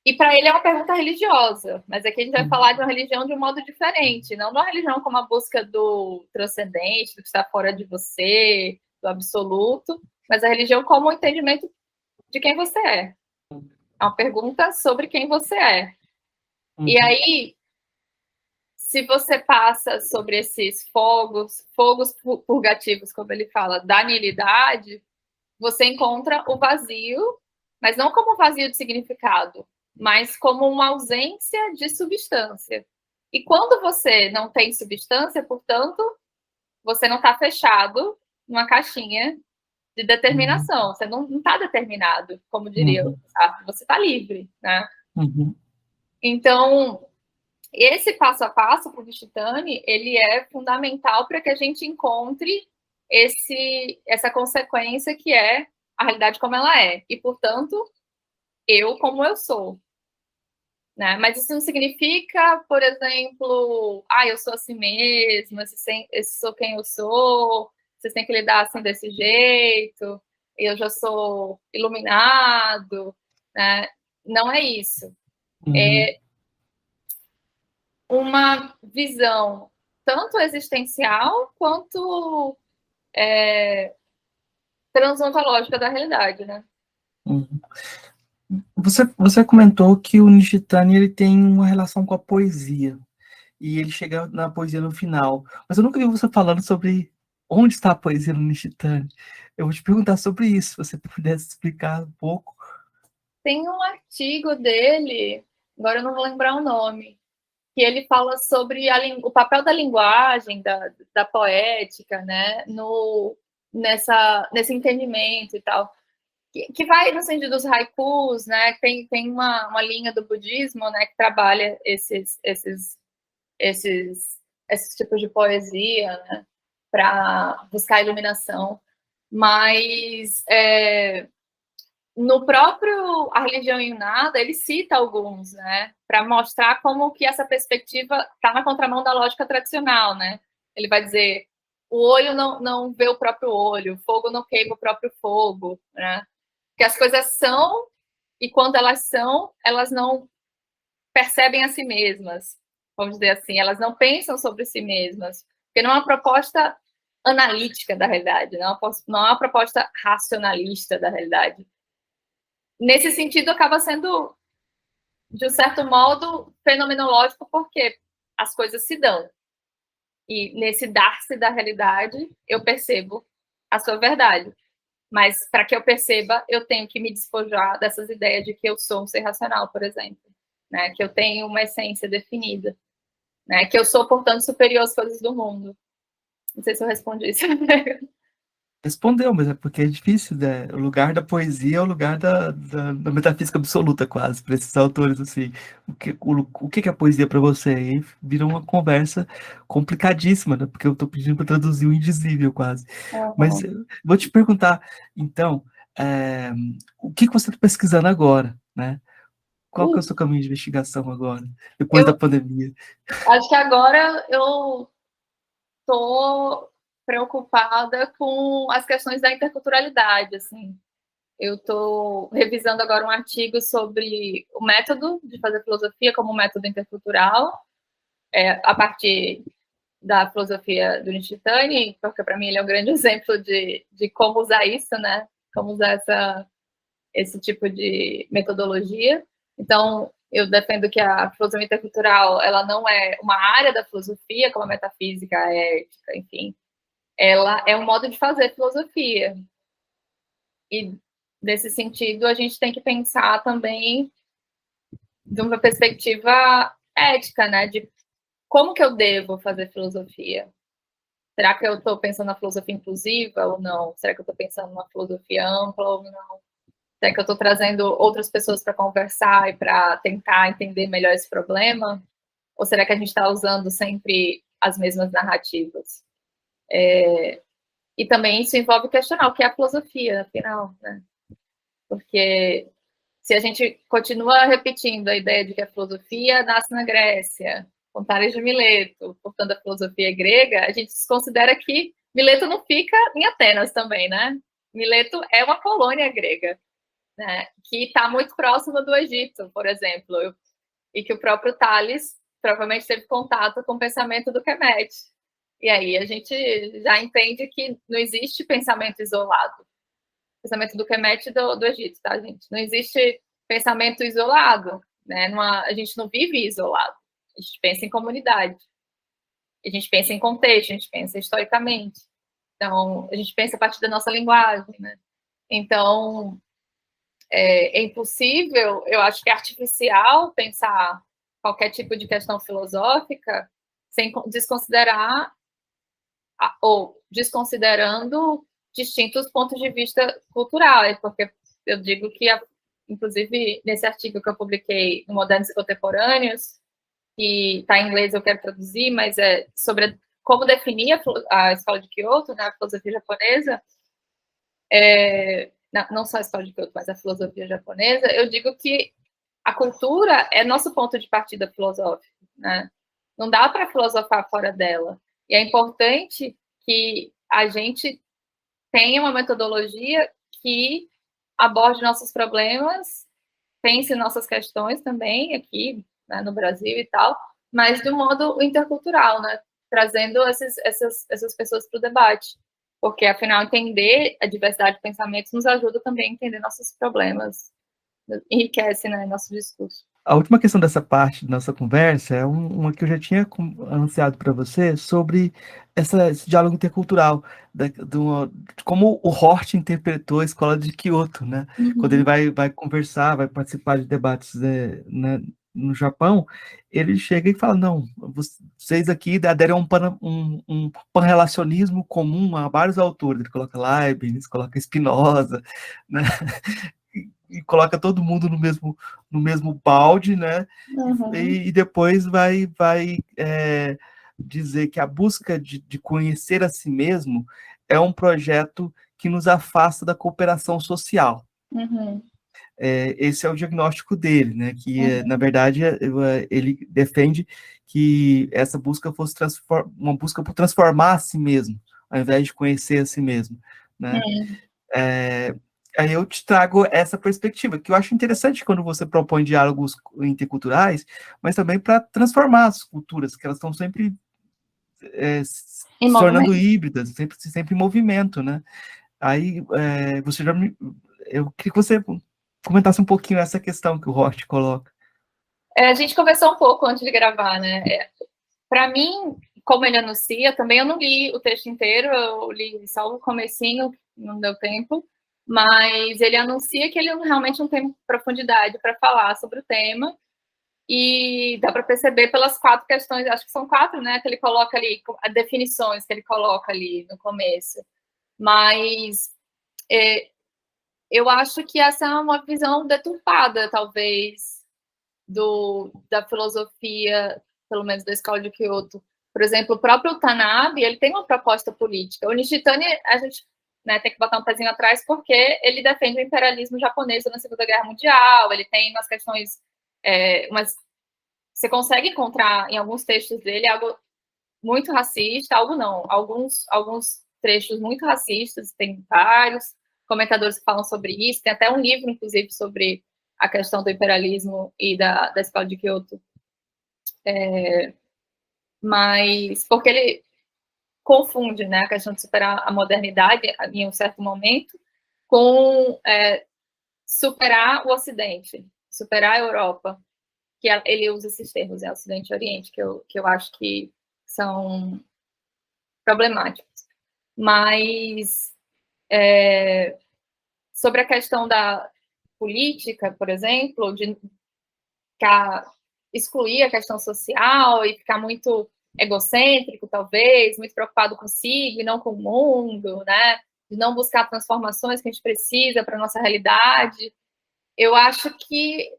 E para ele é uma pergunta religiosa, mas aqui a gente vai falar de uma religião de um modo diferente, não de uma religião como a busca do transcendente, do que está fora de você, do absoluto, mas a religião como o entendimento de quem você é. É uma pergunta sobre quem você é. E aí, se você passa sobre esses fogos purgativos, como ele fala, da nilidade, você encontra o vazio, mas não como vazio de significado, mas como uma ausência de substância. E quando você não tem substância, portanto, você não está fechado numa caixinha de determinação. Você não está determinado, como diria o Sartre, você está livre, né? Então, esse passo a passo para o Vishtani, ele é fundamental para que a gente encontre essa consequência que é a realidade como ela é. E, portanto, eu como eu sou. Né? Mas isso não significa, por exemplo, eu sou assim mesma, esse sou quem eu sou, vocês têm que lidar assim desse jeito, eu já sou iluminado, né? Não é isso. É uma visão tanto existencial quanto transontológica da realidade, né? Uhum. Você comentou que o Nishitani ele tem uma relação com a poesia, e ele chega na poesia no final. Mas eu nunca vi você falando sobre onde está a poesia no Nishitani. Eu vou te perguntar sobre isso, se você pudesse explicar um pouco. Tem um artigo dele, agora eu não vou lembrar o nome, que ele fala sobre o papel da linguagem, da poética, né, nesse entendimento e tal, que vai no sentido dos haikus, né, tem uma linha do budismo, né, que trabalha esses tipos de poesia, né, para buscar iluminação, mas no próprio A Religião e o Nada, ele cita alguns, né, para mostrar como que essa perspectiva está na contramão da lógica tradicional, né? Ele vai dizer, o olho não vê o próprio olho, o fogo não queima o próprio fogo, né? Que as coisas são, e quando elas são, elas não percebem a si mesmas, vamos dizer assim, elas não pensam sobre si mesmas, porque não é uma proposta analítica da realidade, não é uma proposta racionalista da realidade. Nesse sentido, acaba sendo, de um certo modo, fenomenológico, porque as coisas se dão. E nesse dar-se da realidade, eu percebo a sua verdade. Mas, para que eu perceba, eu tenho que me despojar dessas ideias de que eu sou um ser racional, por exemplo. Né? Que eu tenho uma essência definida. Né? Que eu sou, portanto, superior às coisas do mundo. Não sei se eu respondi isso. Respondeu, mas é porque é difícil, né? O lugar da poesia é o lugar da metafísica absoluta, quase, para esses autores, assim. O que é a poesia para você? Aí vira uma conversa complicadíssima, né? Porque eu estou pedindo para traduzir o indizível, quase. Mas Uhum. vou te perguntar, então, o que você está pesquisando agora, né? Qual que é o seu caminho de investigação agora, depois da Eu pandemia? acho que agora eu estou preocupada com as questões da interculturalidade, assim. Eu estou revisando agora um artigo sobre o método de fazer filosofia como método intercultural, a partir da filosofia do Nishitani, porque para mim ele é um grande exemplo de como usar isso, né? Como usar esse tipo de metodologia. Então, eu defendo que a filosofia intercultural ela não é uma área da filosofia, como a metafísica, a ética, enfim. Ela é um modo de fazer filosofia. E, nesse sentido, a gente tem que pensar também de uma perspectiva ética, né? De como que eu devo fazer filosofia? Será que eu estou pensando na filosofia inclusiva ou não? Será que eu estou pensando numa filosofia ampla ou não? Será que eu estou trazendo outras pessoas para conversar e para tentar entender melhor esse problema? Ou será que a gente está usando sempre as mesmas narrativas? E também isso envolve questionar o que é a filosofia, afinal, né? Porque se a gente continua repetindo a ideia de que a filosofia nasce na Grécia, com Tales de Mileto, portanto a filosofia é grega, a gente considera que Mileto não fica em Atenas também, né? Mileto é uma colônia grega, né? Que está muito próxima do Egito, por exemplo, e que o próprio Tales provavelmente teve contato com o pensamento do Kemet. E aí a gente já entende que não existe pensamento isolado. Pensamento do Kemet do Egito, tá, gente? Não existe pensamento isolado, né? A gente não vive isolado. A gente pensa em comunidade. A gente pensa em contexto, a gente pensa historicamente. Então, a gente pensa a partir da nossa linguagem, né? Então, é impossível, eu acho que é artificial pensar qualquer tipo de questão filosófica sem desconsiderar ou desconsiderando distintos pontos de vista culturais, porque eu digo que, inclusive, nesse artigo que eu publiquei no Modernos e Contemporâneos, que está em inglês, eu quero traduzir, mas é sobre como definir a escola de Kyoto, né, a filosofia japonesa, não só a escola de Kyoto, mas a filosofia japonesa, eu digo que a cultura é nosso ponto de partida filosófico, né? Não dá para filosofar fora dela. E é importante que a gente tenha uma metodologia que aborde nossos problemas, pense em nossas questões também aqui, né, no Brasil e tal, mas de um modo intercultural, né? Trazendo essas pessoas para o debate. porque, afinal, entender a diversidade de pensamentos nos ajuda também a entender nossos problemas, enriquece, né, nosso discurso. A última questão dessa parte da nossa conversa é uma que eu já tinha anunciado para você sobre esse diálogo intercultural, de como o Hort interpretou a escola de Kyoto, né? Quando ele vai conversar, vai participar de debates né, no Japão, ele chega e fala, não, vocês aqui aderem a um panrelacionismo comum a vários autores, ele coloca Leibniz, coloca Spinoza, né? E coloca todo mundo no mesmo balde, né? E depois vai dizer que a busca de conhecer a si mesmo é um projeto que nos afasta da cooperação social. Esse é o diagnóstico dele, né? Que, na verdade, ele defende que essa busca fosse uma busca por transformar a si mesmo, ao invés de conhecer a si mesmo, né? Aí eu te trago essa perspectiva, que eu acho interessante quando você propõe diálogos interculturais, mas também para transformar as culturas, que elas estão sempre se tornando híbridas, sempre em movimento, né? Aí eu queria que você comentasse um pouquinho essa questão que o Hort coloca. A gente conversou um pouco antes de gravar, né? Para mim, como ele anuncia, também eu não li o texto inteiro, eu li só o comecinho, não deu tempo, mas ele anuncia que ele realmente não tem profundidade para falar sobre o tema, e dá para perceber pelas 4 questões, acho que são 4, né, que ele coloca ali, as definições que ele coloca ali no começo. Mas eu acho que essa é uma visão deturpada, talvez, da filosofia, pelo menos da escola de Kyoto. Por exemplo, o próprio Tanabe, ele tem uma proposta política. O Nishitani, a gente, né, tem que botar um pezinho atrás, porque ele defende o imperialismo japonês na Segunda Guerra Mundial, ele tem umas questões... você consegue encontrar em alguns textos dele algo muito racista, alguns trechos muito racistas, tem vários comentadores que falam sobre isso, tem até um livro, inclusive, sobre a questão do imperialismo e da escola de Kyoto. Mas porque ele confunde, né, a questão de superar a modernidade em um certo momento com superar o Ocidente, superar a Europa, que ele usa esses termos, Ocidente e Oriente, que eu acho que são problemáticos. Mas sobre a questão da política, por exemplo, de excluir a questão social e ficar muito egocêntrico, talvez, muito preocupado consigo e não com o mundo, né? De não buscar transformações que a gente precisa para a nossa realidade. Eu acho que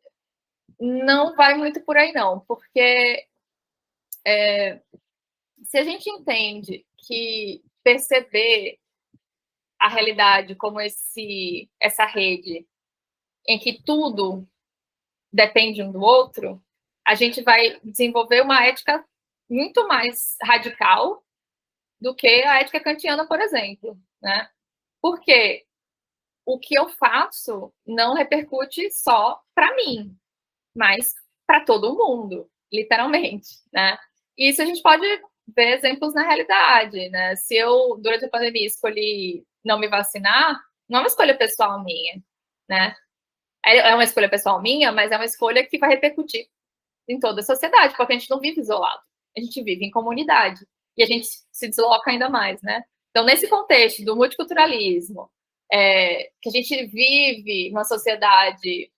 não vai muito por aí, não, porque se a gente entende que perceber a realidade como essa rede em que tudo depende um do outro, a gente vai desenvolver uma ética muito mais radical do que a ética kantiana, por exemplo, né? Porque o que eu faço não repercute só para mim, mas para todo mundo, literalmente, né? E isso a gente pode ver exemplos na realidade, né? Se eu, durante a pandemia, escolhi não me vacinar, não é uma escolha pessoal minha, né? É uma escolha pessoal minha, mas é uma escolha que vai repercutir em toda a sociedade, porque a gente não vive isolado, a gente vive em comunidade, e a gente se desloca ainda mais, né? Então, nesse contexto do multiculturalismo, que a gente vive numa sociedade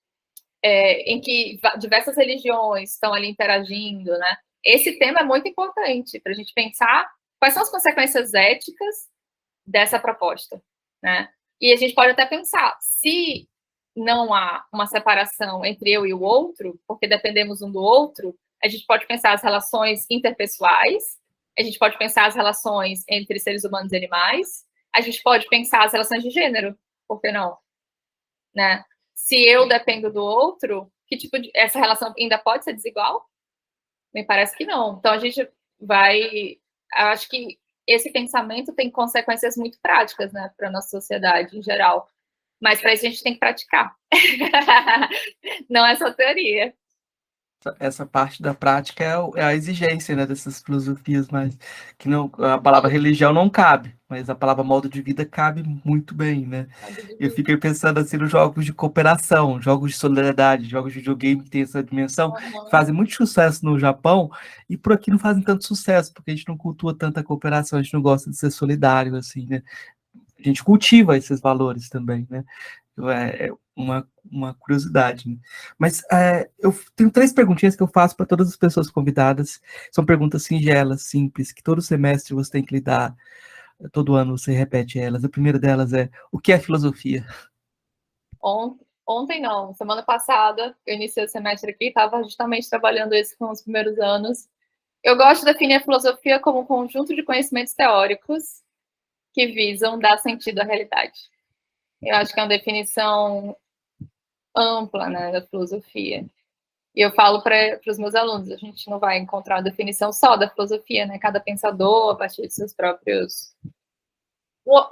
em que diversas religiões estão ali interagindo, né? Esse tema é muito importante para a gente pensar quais são as consequências éticas dessa proposta, né? E a gente pode até pensar, se não há uma separação entre eu e o outro, porque dependemos um do outro, a gente pode pensar as relações interpessoais, a gente pode pensar as relações entre seres humanos e animais, a gente pode pensar as relações de gênero, por que não? Né? Se eu dependo do outro, que tipo essa relação ainda pode ser desigual? Me parece que não. Então a gente vai, acho que esse pensamento tem consequências muito práticas, né, para a nossa sociedade em geral. Mas para isso a gente tem que praticar. Não é só teoria. essa parte da prática é a exigência, né, dessas filosofias, mas que não, a palavra religião não cabe, mas a palavra modo de vida cabe muito bem, né? Eu fiquei pensando assim nos jogos de cooperação, jogos de solidariedade, jogos de videogame que tem essa dimensão, que Uhum. fazem muito sucesso no Japão e por aqui não fazem tanto sucesso, porque a gente não cultua tanta cooperação, a gente não gosta de ser solidário, assim, né? A gente cultiva esses valores também, né? É uma curiosidade, né? Mas eu tenho 3 perguntinhas que eu faço para todas as pessoas convidadas. São perguntas singelas, simples, que todo semestre você tem que lidar, todo ano você repete elas. A primeira delas é: o que é filosofia? Ontem não, semana passada eu iniciei o semestre aqui, estava justamente trabalhando isso com os primeiros anos. Eu gosto de definir a filosofia como um conjunto de conhecimentos teóricos que visam dar sentido à realidade. Eu acho que é uma definição ampla, né, da filosofia. E eu falo para os meus alunos, a gente não vai encontrar uma definição só da filosofia, né? Cada pensador, a partir de seus próprios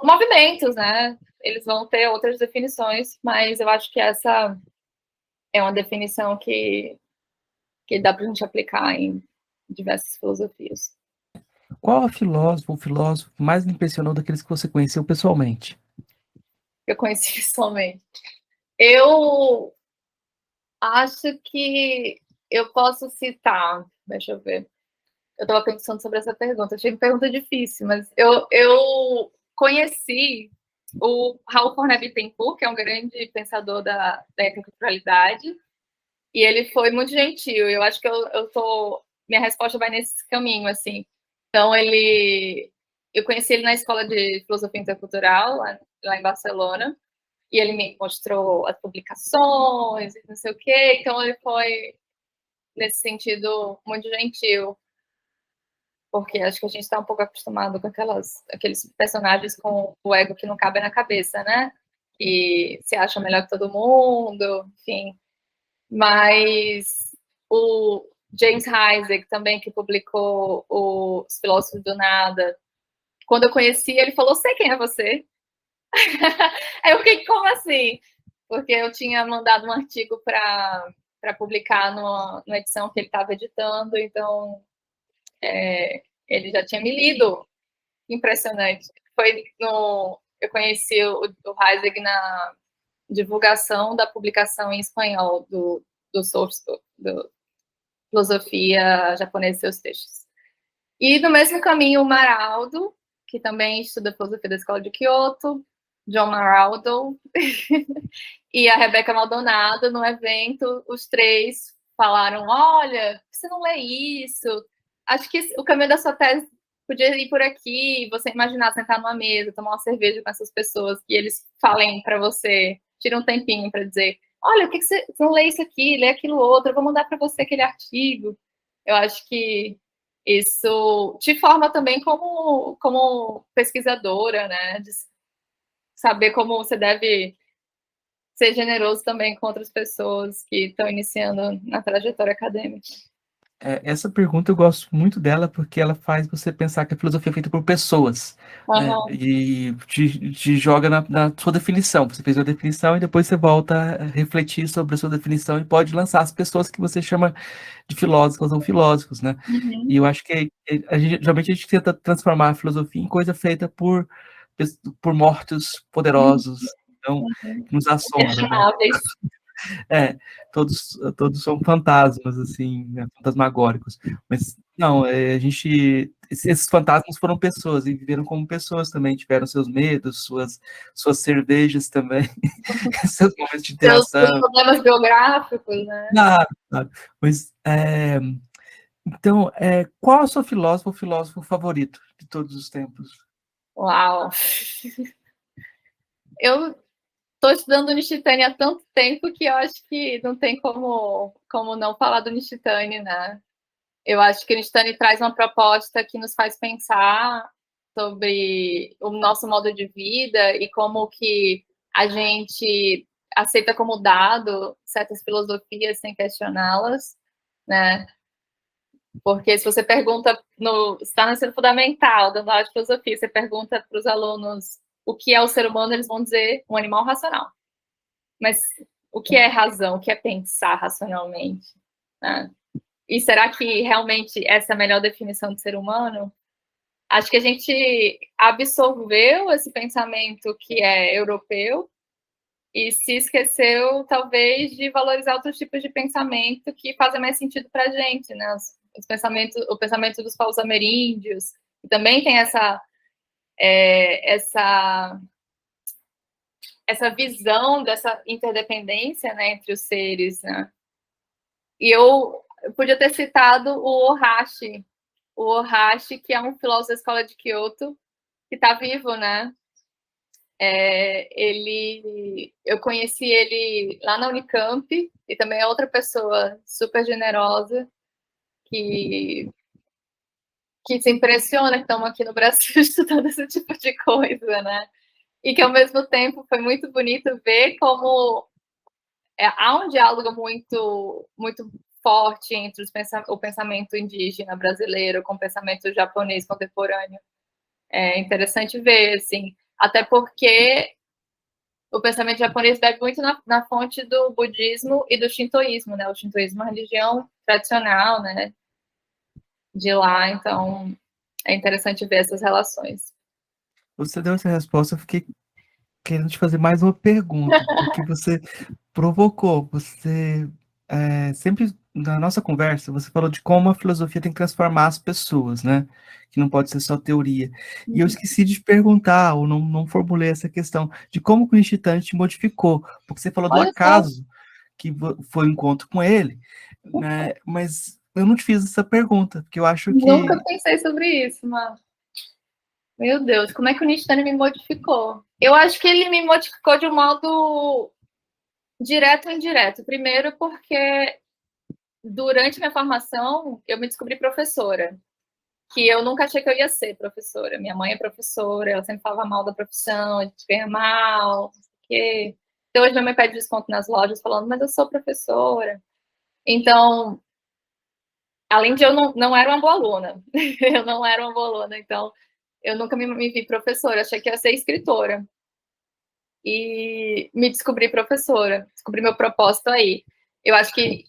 movimentos, né? Eles vão ter outras definições, mas eu acho que essa é uma definição que dá para a gente aplicar em diversas filosofias. Qual a filósofo ou filósofo que mais lhe impressionou daqueles que você conheceu pessoalmente? Eu conheci pessoalmente. Eu acho que eu posso citar, deixa eu ver. Eu estava pensando sobre essa pergunta, achei uma pergunta difícil, mas eu conheci o Raul Cornet Bittencourt, que é um grande pensador da interculturalidade, e ele foi muito gentil. Eu acho que minha resposta vai nesse caminho, assim. Então, eu conheci ele na escola de filosofia intercultural, lá em Barcelona, e ele me mostrou as publicações, não sei o quê. Então, ele foi, nesse sentido, muito gentil, porque acho que a gente está um pouco acostumado com aqueles personagens com o ego que não cabe na cabeça, né? E se acham melhor que todo mundo, enfim. Mas o James Isaac também, que publicou Os Filósofos do Nada, quando eu conheci, ele falou: sei quem é você. Aí eu fiquei, como assim? Porque eu tinha mandado um artigo para publicar numa edição que ele estava editando, então ele já tinha me lido. Impressionante. Eu conheci o Heidegger na divulgação da publicação em espanhol do Source Book, do Filosofia Japonesa e seus textos. E no mesmo caminho, o Maraldo, que também estuda filosofia da Escola de Kyoto, John Maraldo, e a Rebeca Maldonado, no evento, os 3 falaram: olha, você não lê isso, acho que o caminho da sua tese podia ir por aqui, você imaginar sentar numa mesa, tomar uma cerveja com essas pessoas, e eles falem para você, tiram um tempinho para dizer: olha, o que você não lê isso aqui, lê aquilo outro, eu vou mandar para você aquele artigo. Eu acho que isso te forma também como pesquisadora, né? De saber como você deve ser generoso também com outras pessoas que estão iniciando na trajetória acadêmica. Essa pergunta eu gosto muito dela porque ela faz você pensar que a filosofia é feita por pessoas, né? Uhum. E te joga na sua definição. Você fez uma definição e depois você volta a refletir sobre a sua definição e pode lançar as pessoas que você chama de filósofos ou filósofos, né? E Uhum. eu acho que geralmente a gente tenta transformar a filosofia em coisa feita por mortos poderosos, então, que nos assombram, né? Questionáveis. É, todos são fantasmas, assim, né, fantasmagóricos. Mas, não, esses fantasmas foram pessoas e viveram como pessoas também, tiveram seus medos, suas cervejas também, seus momentos de Seus interação. problemas biográficos, né? Claro, claro. Mas, então, qual a sua filósofa ou filósofo favorito de todos os tempos? Uau! Eu estou estudando Nishitani há tanto tempo que eu acho que não tem como não falar do Nishitani, né? Eu acho que o Nishitani traz uma proposta que nos faz pensar sobre o nosso modo de vida e como que a gente aceita como dado certas filosofias sem questioná-las, né? Porque se você pergunta, está no ensino fundamental, dando aula de filosofia, você pergunta para os alunos o que é o ser humano, eles vão dizer um animal racional. Mas o que é razão? O que é pensar racionalmente? Né? E será que realmente essa é a melhor definição de ser humano? Acho que a gente absorveu esse pensamento que é europeu e se esqueceu, talvez, de valorizar outros tipos de pensamento que fazem mais sentido para a gente, né? O pensamento dos povos ameríndios, que também tem essa visão dessa interdependência, né, entre os seres, né? E eu podia ter citado o Ohashi, que é um filósofo da escola de Kyoto, que está vivo, né? Eu conheci ele lá na Unicamp, e também é outra pessoa super generosa, que se impressiona que estamos aqui no Brasil estudando esse tipo de coisa, né? E que, ao mesmo tempo, foi muito bonito ver como há um diálogo muito, muito forte entre o pensamento indígena brasileiro com o pensamento japonês contemporâneo. É interessante ver, assim, até porque o pensamento japonês bebe muito na fonte do budismo e do shintoísmo, né? O shintoísmo é uma religião tradicional, né? De lá, então é interessante ver essas relações. Você deu essa resposta, eu fiquei querendo te fazer mais uma pergunta, porque você provocou, sempre na nossa conversa, você falou de como a filosofia tem que transformar as pessoas, né? Que não pode ser só teoria. E eu esqueci de te perguntar, ou não formulei essa questão, de como que o Nishitani te modificou, porque você falou do Olha só, acaso, que foi o encontro com ele, né? Mas eu não te fiz essa pergunta, porque eu acho nunca que pensei sobre isso, mas meu Deus, como é que o Nishitani me modificou? Eu acho que ele me modificou de um modo direto ou indireto. Primeiro, porque durante minha formação eu me descobri professora, que eu nunca achei que eu ia ser professora. Minha mãe é professora, ela sempre falava mal da profissão, a gente ganha mal, não sei o quê. Então, hoje minha mãe pede desconto nas lojas falando, mas eu sou professora. Então, além de eu não era uma boa aluna, eu não era uma boa aluna, então eu nunca me vi professora, achei que ia ser escritora. E me descobri professora, descobri meu propósito aí. Eu acho que,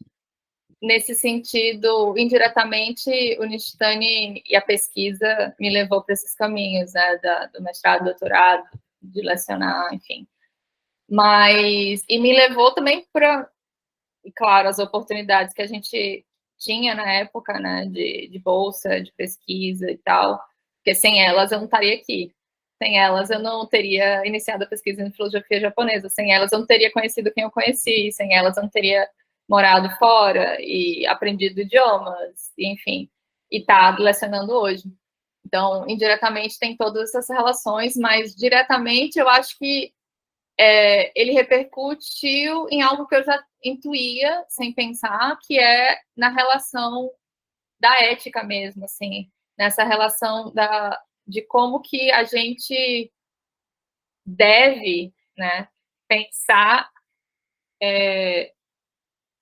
nesse sentido, indiretamente, o Nishitani e a pesquisa me levou para esses caminhos, né, do mestrado, doutorado, de lecionar, enfim. E me levou também para, claro, as oportunidades que a gente tinha na época, né, de bolsa, de pesquisa e tal, porque sem elas eu não estaria aqui. Sem elas eu não teria iniciado a pesquisa em filosofia japonesa, sem elas eu não teria conhecido quem eu conheci, sem elas eu não teria morado fora e aprendido idiomas, enfim, e tá lecionando hoje. Então, indiretamente tem todas essas relações, mas diretamente eu acho que ele repercutiu em algo que eu já intuía, sem pensar, que é na relação da ética mesmo, assim, nessa relação de como que a gente deve, né, pensar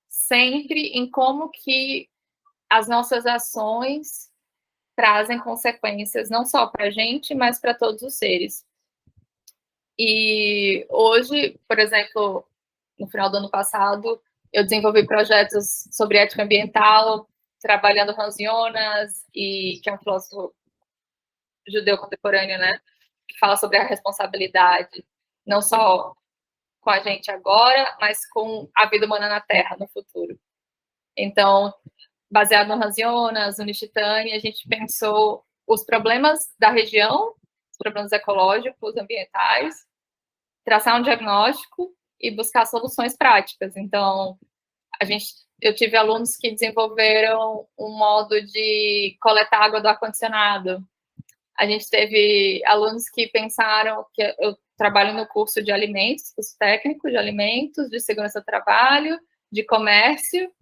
sempre em como que as nossas ações trazem consequências não só para a gente, mas para todos os seres. E hoje, por exemplo, no final do ano passado, eu desenvolvi projetos sobre ética ambiental, trabalhando Hans Jonas, que é um filósofo judeu contemporâneo, né, que fala sobre a responsabilidade, não só com a gente agora, mas com a vida humana na Terra no futuro. Então, baseado no Hans Jonas, no Nishitani, a gente pensou os problemas da região, os problemas ecológicos, ambientais, traçar um diagnóstico e buscar soluções práticas. Então, eu tive alunos que desenvolveram um modo de coletar água do ar-condicionado. A gente teve alunos que pensaram, que eu trabalho no curso de alimentos, curso técnico de alimentos, de segurança do trabalho, de comércio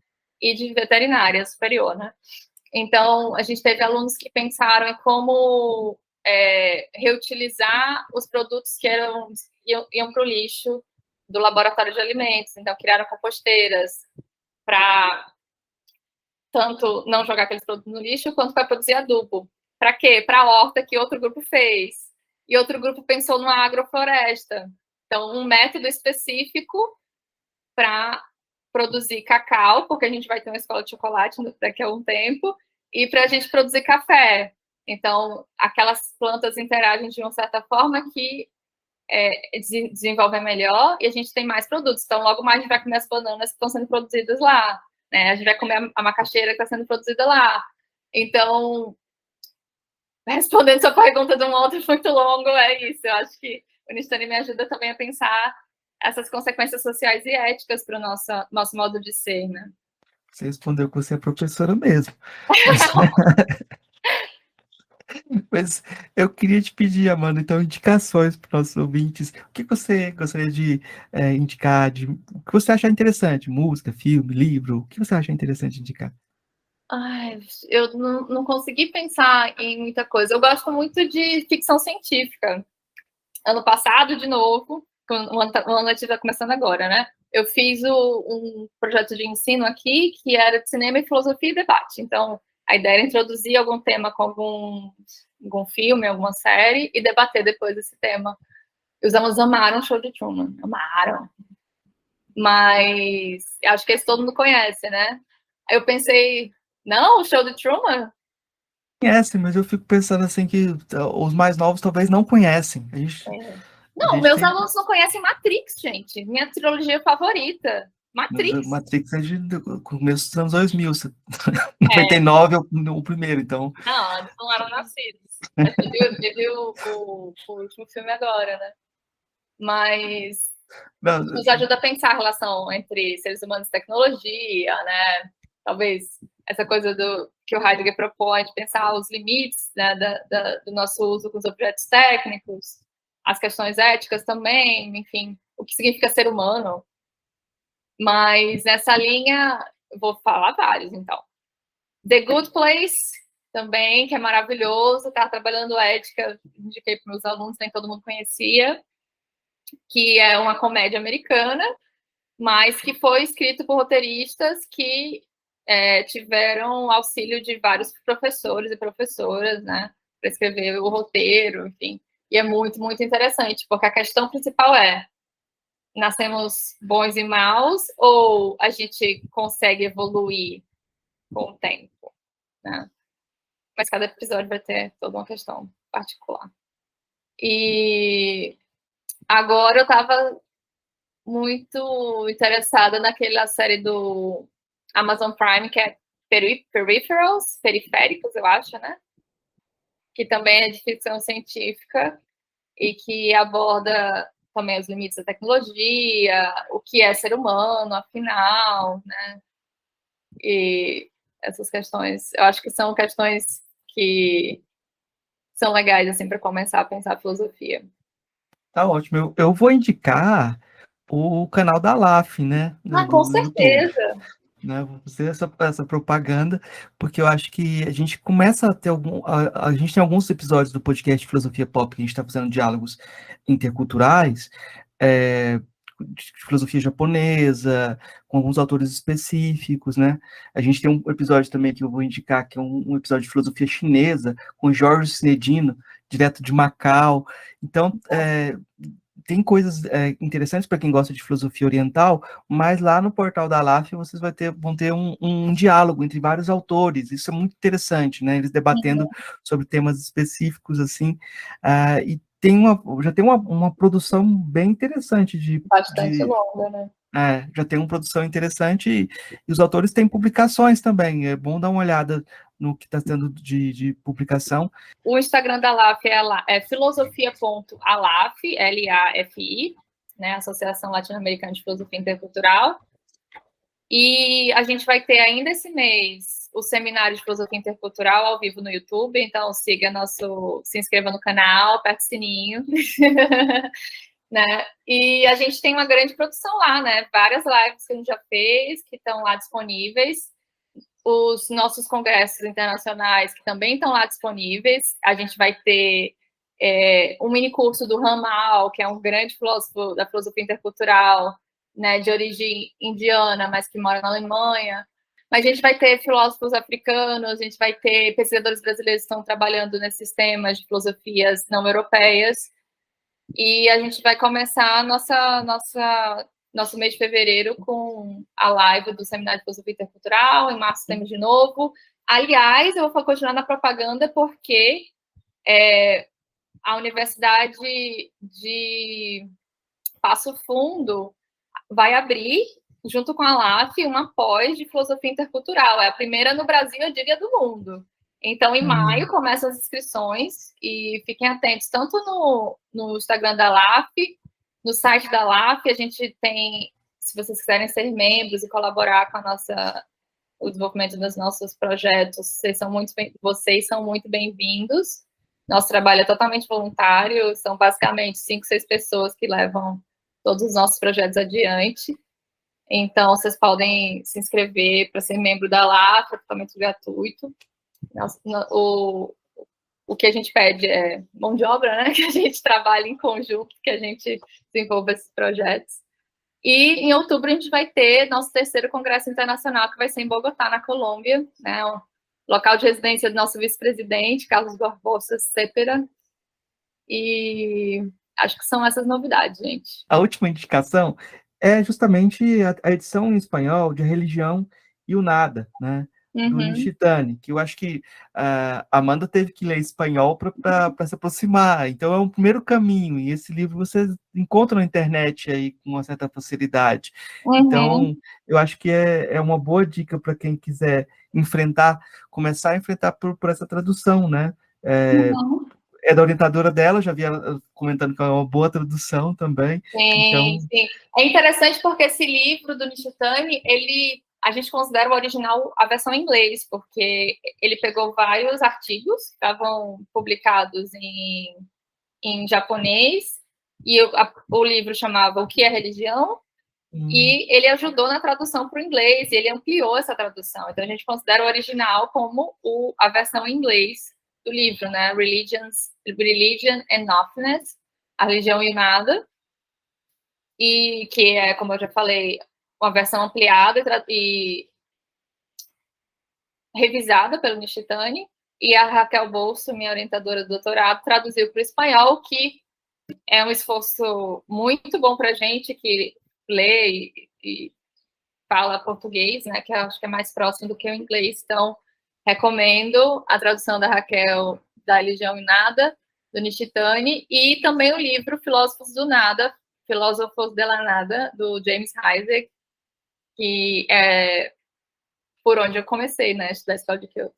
e de veterinária superior, né? Então, a gente teve alunos que pensaram em como reutilizar os produtos que iam para o lixo do laboratório de alimentos. Então, criaram composteiras para tanto não jogar aqueles produtos no lixo, quanto para produzir adubo. Para quê? Para a horta que outro grupo fez. E outro grupo pensou numa agrofloresta. Então, um método específico para produzir cacau, porque a gente vai ter uma escola de chocolate daqui a um tempo, e para a gente produzir café. Então, aquelas plantas interagem de uma certa forma que desenvolvem melhor e a gente tem mais produtos. Então, logo mais a gente vai comer as bananas que estão sendo produzidas lá, né? A gente vai comer a macaxeira que está sendo produzida lá. Então, respondendo sua pergunta de um modo muito longo, é isso. Eu acho que o Nistani me ajuda também a pensar essas consequências sociais e éticas para o nosso modo de ser, né? Você respondeu que você é professora mesmo. Mas, mas eu queria te pedir, Amanda, então, indicações para os nossos ouvintes. O que você gostaria de indicar? O que você achar interessante? Música, filme, livro? O que você acha interessante indicar? Ai, eu não consegui pensar em muita coisa. Eu gosto muito de ficção científica. Ano passado, de novo, o ano letivo está começando agora, né? Eu fiz um projeto de ensino aqui que era de cinema e filosofia e debate. Então, a ideia era introduzir algum tema com algum filme, alguma série e debater depois esse tema. E os alunos amaram o Show de Truman, amaram. Mas acho que esse todo mundo conhece, né? Aí eu pensei, não, o Show de Truman? Conhece, mas eu fico pensando assim que os mais novos talvez não conhecem. A Não, gente meus tem, alunos não conhecem Matrix, gente. Minha trilogia favorita. mas o Matrix. Matrix é do começo dos anos 2000, 99 é o primeiro, então. Não, eles não eram nascidos. A gente viu o último filme agora, né? Mas Não, nos ajuda a pensar a relação entre seres humanos e tecnologia, né? Talvez essa coisa que o Heidegger propõe de pensar os limites, né, do nosso uso com os objetos técnicos, as questões éticas também, enfim, o que significa ser humano. Mas nessa linha, eu vou falar vários, então. The Good Place, também, que é maravilhoso, estava trabalhando ética, indiquei para meus alunos, nem todo mundo conhecia, que é uma comédia americana, mas que foi escrito por roteiristas que tiveram auxílio de vários professores e professoras, né, para escrever o roteiro, enfim. E é muito, muito interessante, porque a questão principal é: nascemos bons e maus ou a gente consegue evoluir com o tempo, né? Mas cada episódio vai ter toda uma questão particular. E agora eu estava muito interessada naquela série do Amazon Prime, que é Peripherals, Periféricos, eu acho, né? Que também é de ficção científica e que aborda também os limites da tecnologia, o que é ser humano, afinal, né? E essas questões, eu acho que são questões que são legais, assim, para começar a pensar a filosofia. tá ótimo. Eu vou indicar o canal da LAF, né? Com Do YouTube. certeza. Né? Vou fazer essa propaganda, porque eu acho que a gente começa a ter a gente tem alguns episódios do podcast Filosofia Pop que a gente está fazendo diálogos interculturais, de filosofia japonesa, com alguns autores específicos, né? A gente tem um episódio também que eu vou indicar, que é um episódio de filosofia chinesa, com Jorge Sinedino, direto de Macau. Então, tem coisas interessantes para quem gosta de filosofia oriental, mas lá no portal da LAF vocês vão ter um diálogo entre vários autores. Isso é muito interessante, né? Eles debatendo sobre temas específicos, assim, e já tem uma produção bem interessante Bastante longa, né? já tem uma produção interessante e os autores têm publicações também. É bom dar uma olhada no que está tendo de publicação. O Instagram da LAF é filosofia.alaf, L-A-F-I, né, Associação Latino-Americana de Filosofia Intercultural. E a gente vai ter ainda esse mês o seminário de filosofia intercultural ao vivo no YouTube, então se inscreva no canal, aperte o sininho. Né? E a gente tem uma grande produção lá, né? Várias lives que a gente já fez, que estão lá disponíveis. Os nossos congressos internacionais, que também estão lá disponíveis. A gente vai ter um mini curso do Ramal, que é um grande filósofo da filosofia intercultural, né, de origem indiana, mas que mora na Alemanha. Mas a gente vai ter filósofos africanos, a gente vai ter pesquisadores brasileiros que estão trabalhando nesses temas de filosofias não europeias. E a gente vai começar nosso mês de fevereiro com a live do Seminário de Filosofia Intercultural, em março temos de novo. Aliás, eu vou continuar na propaganda porque a Universidade de Passo Fundo vai abrir, junto com a LAF, uma pós de Filosofia Intercultural. É a primeira no Brasil, eu diria, do mundo. Então, em maio, começam as inscrições e fiquem atentos, tanto no Instagram da LAF, no site da LAF, a gente tem, se vocês quiserem ser membros e colaborar com o desenvolvimento dos nossos projetos, vocês são muito bem-vindos. Nosso trabalho é totalmente voluntário, são basicamente 5, 6 pessoas que levam todos os nossos projetos adiante. Então, vocês podem se inscrever para ser membro da LAF, é totalmente gratuito. O que a gente pede é mão de obra, né? Que a gente trabalhe em conjunto, que a gente desenvolva esses projetos. E em outubro a gente vai ter nosso 3º Congresso Internacional, que vai ser em Bogotá, na Colômbia, né? O local de residência do nosso vice-presidente, Carlos Barbosa Cepeda. E acho que são essas novidades, gente. A última indicação é justamente a edição em espanhol de A Religião e o Nada, né? Do Nishitani, que eu acho que a Amanda teve que ler espanhol para se aproximar. Então é um primeiro caminho, e esse livro você encontra na internet aí com uma certa facilidade. Então, eu acho que é uma boa dica para quem quiser começar a enfrentar por essa tradução, né? É da orientadora dela, já vi ela comentando que é uma boa tradução também. Sim, sim. É interessante porque esse livro do Nishitani, a gente considera o original a versão em inglês, porque ele pegou vários artigos que estavam publicados em japonês, e o livro chamava O que é Religião? E ele ajudou na tradução para o inglês, e ele ampliou essa tradução. Então, a gente considera o original como a versão em inglês do livro, né? Religion and Nothingness, A Religião e o Nada, e que é, como eu já falei, uma versão ampliada e revisada pelo Nishitani, e a Raquel Bolso, minha orientadora do doutorado, traduziu para o espanhol, que é um esforço muito bom para a gente que lê e fala português, né, que eu acho que é mais próximo do que o inglês. Então, recomendo a tradução da Raquel, da Religião e Nada, do Nishitani, e também o livro Filósofos do Nada, Filósofos de la Nada, do James Heisek, que é por onde eu comecei, né, a estudar a escola de Kyoto.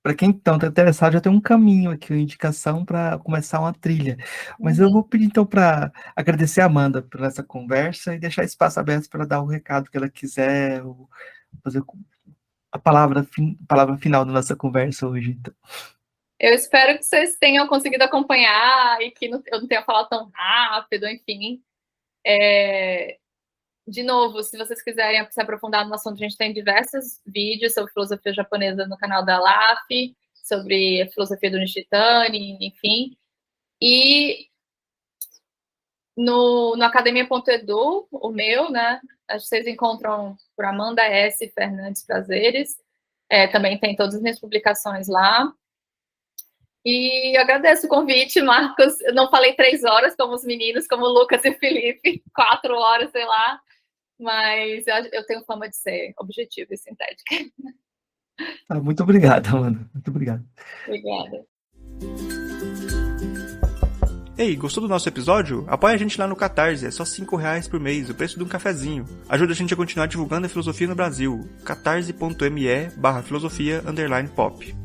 Para quem então está interessado, já tem um caminho aqui, uma indicação para começar uma trilha. Mas eu vou pedir então para agradecer a Amanda por essa conversa e deixar espaço aberto para dar o recado que ela quiser, ou fazer a palavra final da nossa conversa hoje. Então. Eu espero que vocês tenham conseguido acompanhar e que eu não tenha falado tão rápido, enfim. De novo, se vocês quiserem se aprofundar no assunto, a gente tem diversos vídeos sobre filosofia japonesa no canal da LAF, sobre a filosofia do Nishitani, enfim. E no academia.edu, o meu, né, vocês encontram por Amanda S. Fernandes Prazeres, também tem todas as minhas publicações lá. E agradeço o convite, Marcos. Eu não falei 3 horas, como os meninos, como o Lucas e o Felipe, 4 horas, sei lá. Mas eu tenho fama de ser objetiva e sintética. Muito obrigado, Amanda. Muito obrigado. Obrigada. Ei, gostou do nosso episódio? Apoia a gente lá no Catarse, é só R$5 por mês, o preço de um cafezinho. Ajuda a gente a continuar divulgando a filosofia no Brasil. catarse.me/filosofia_pop.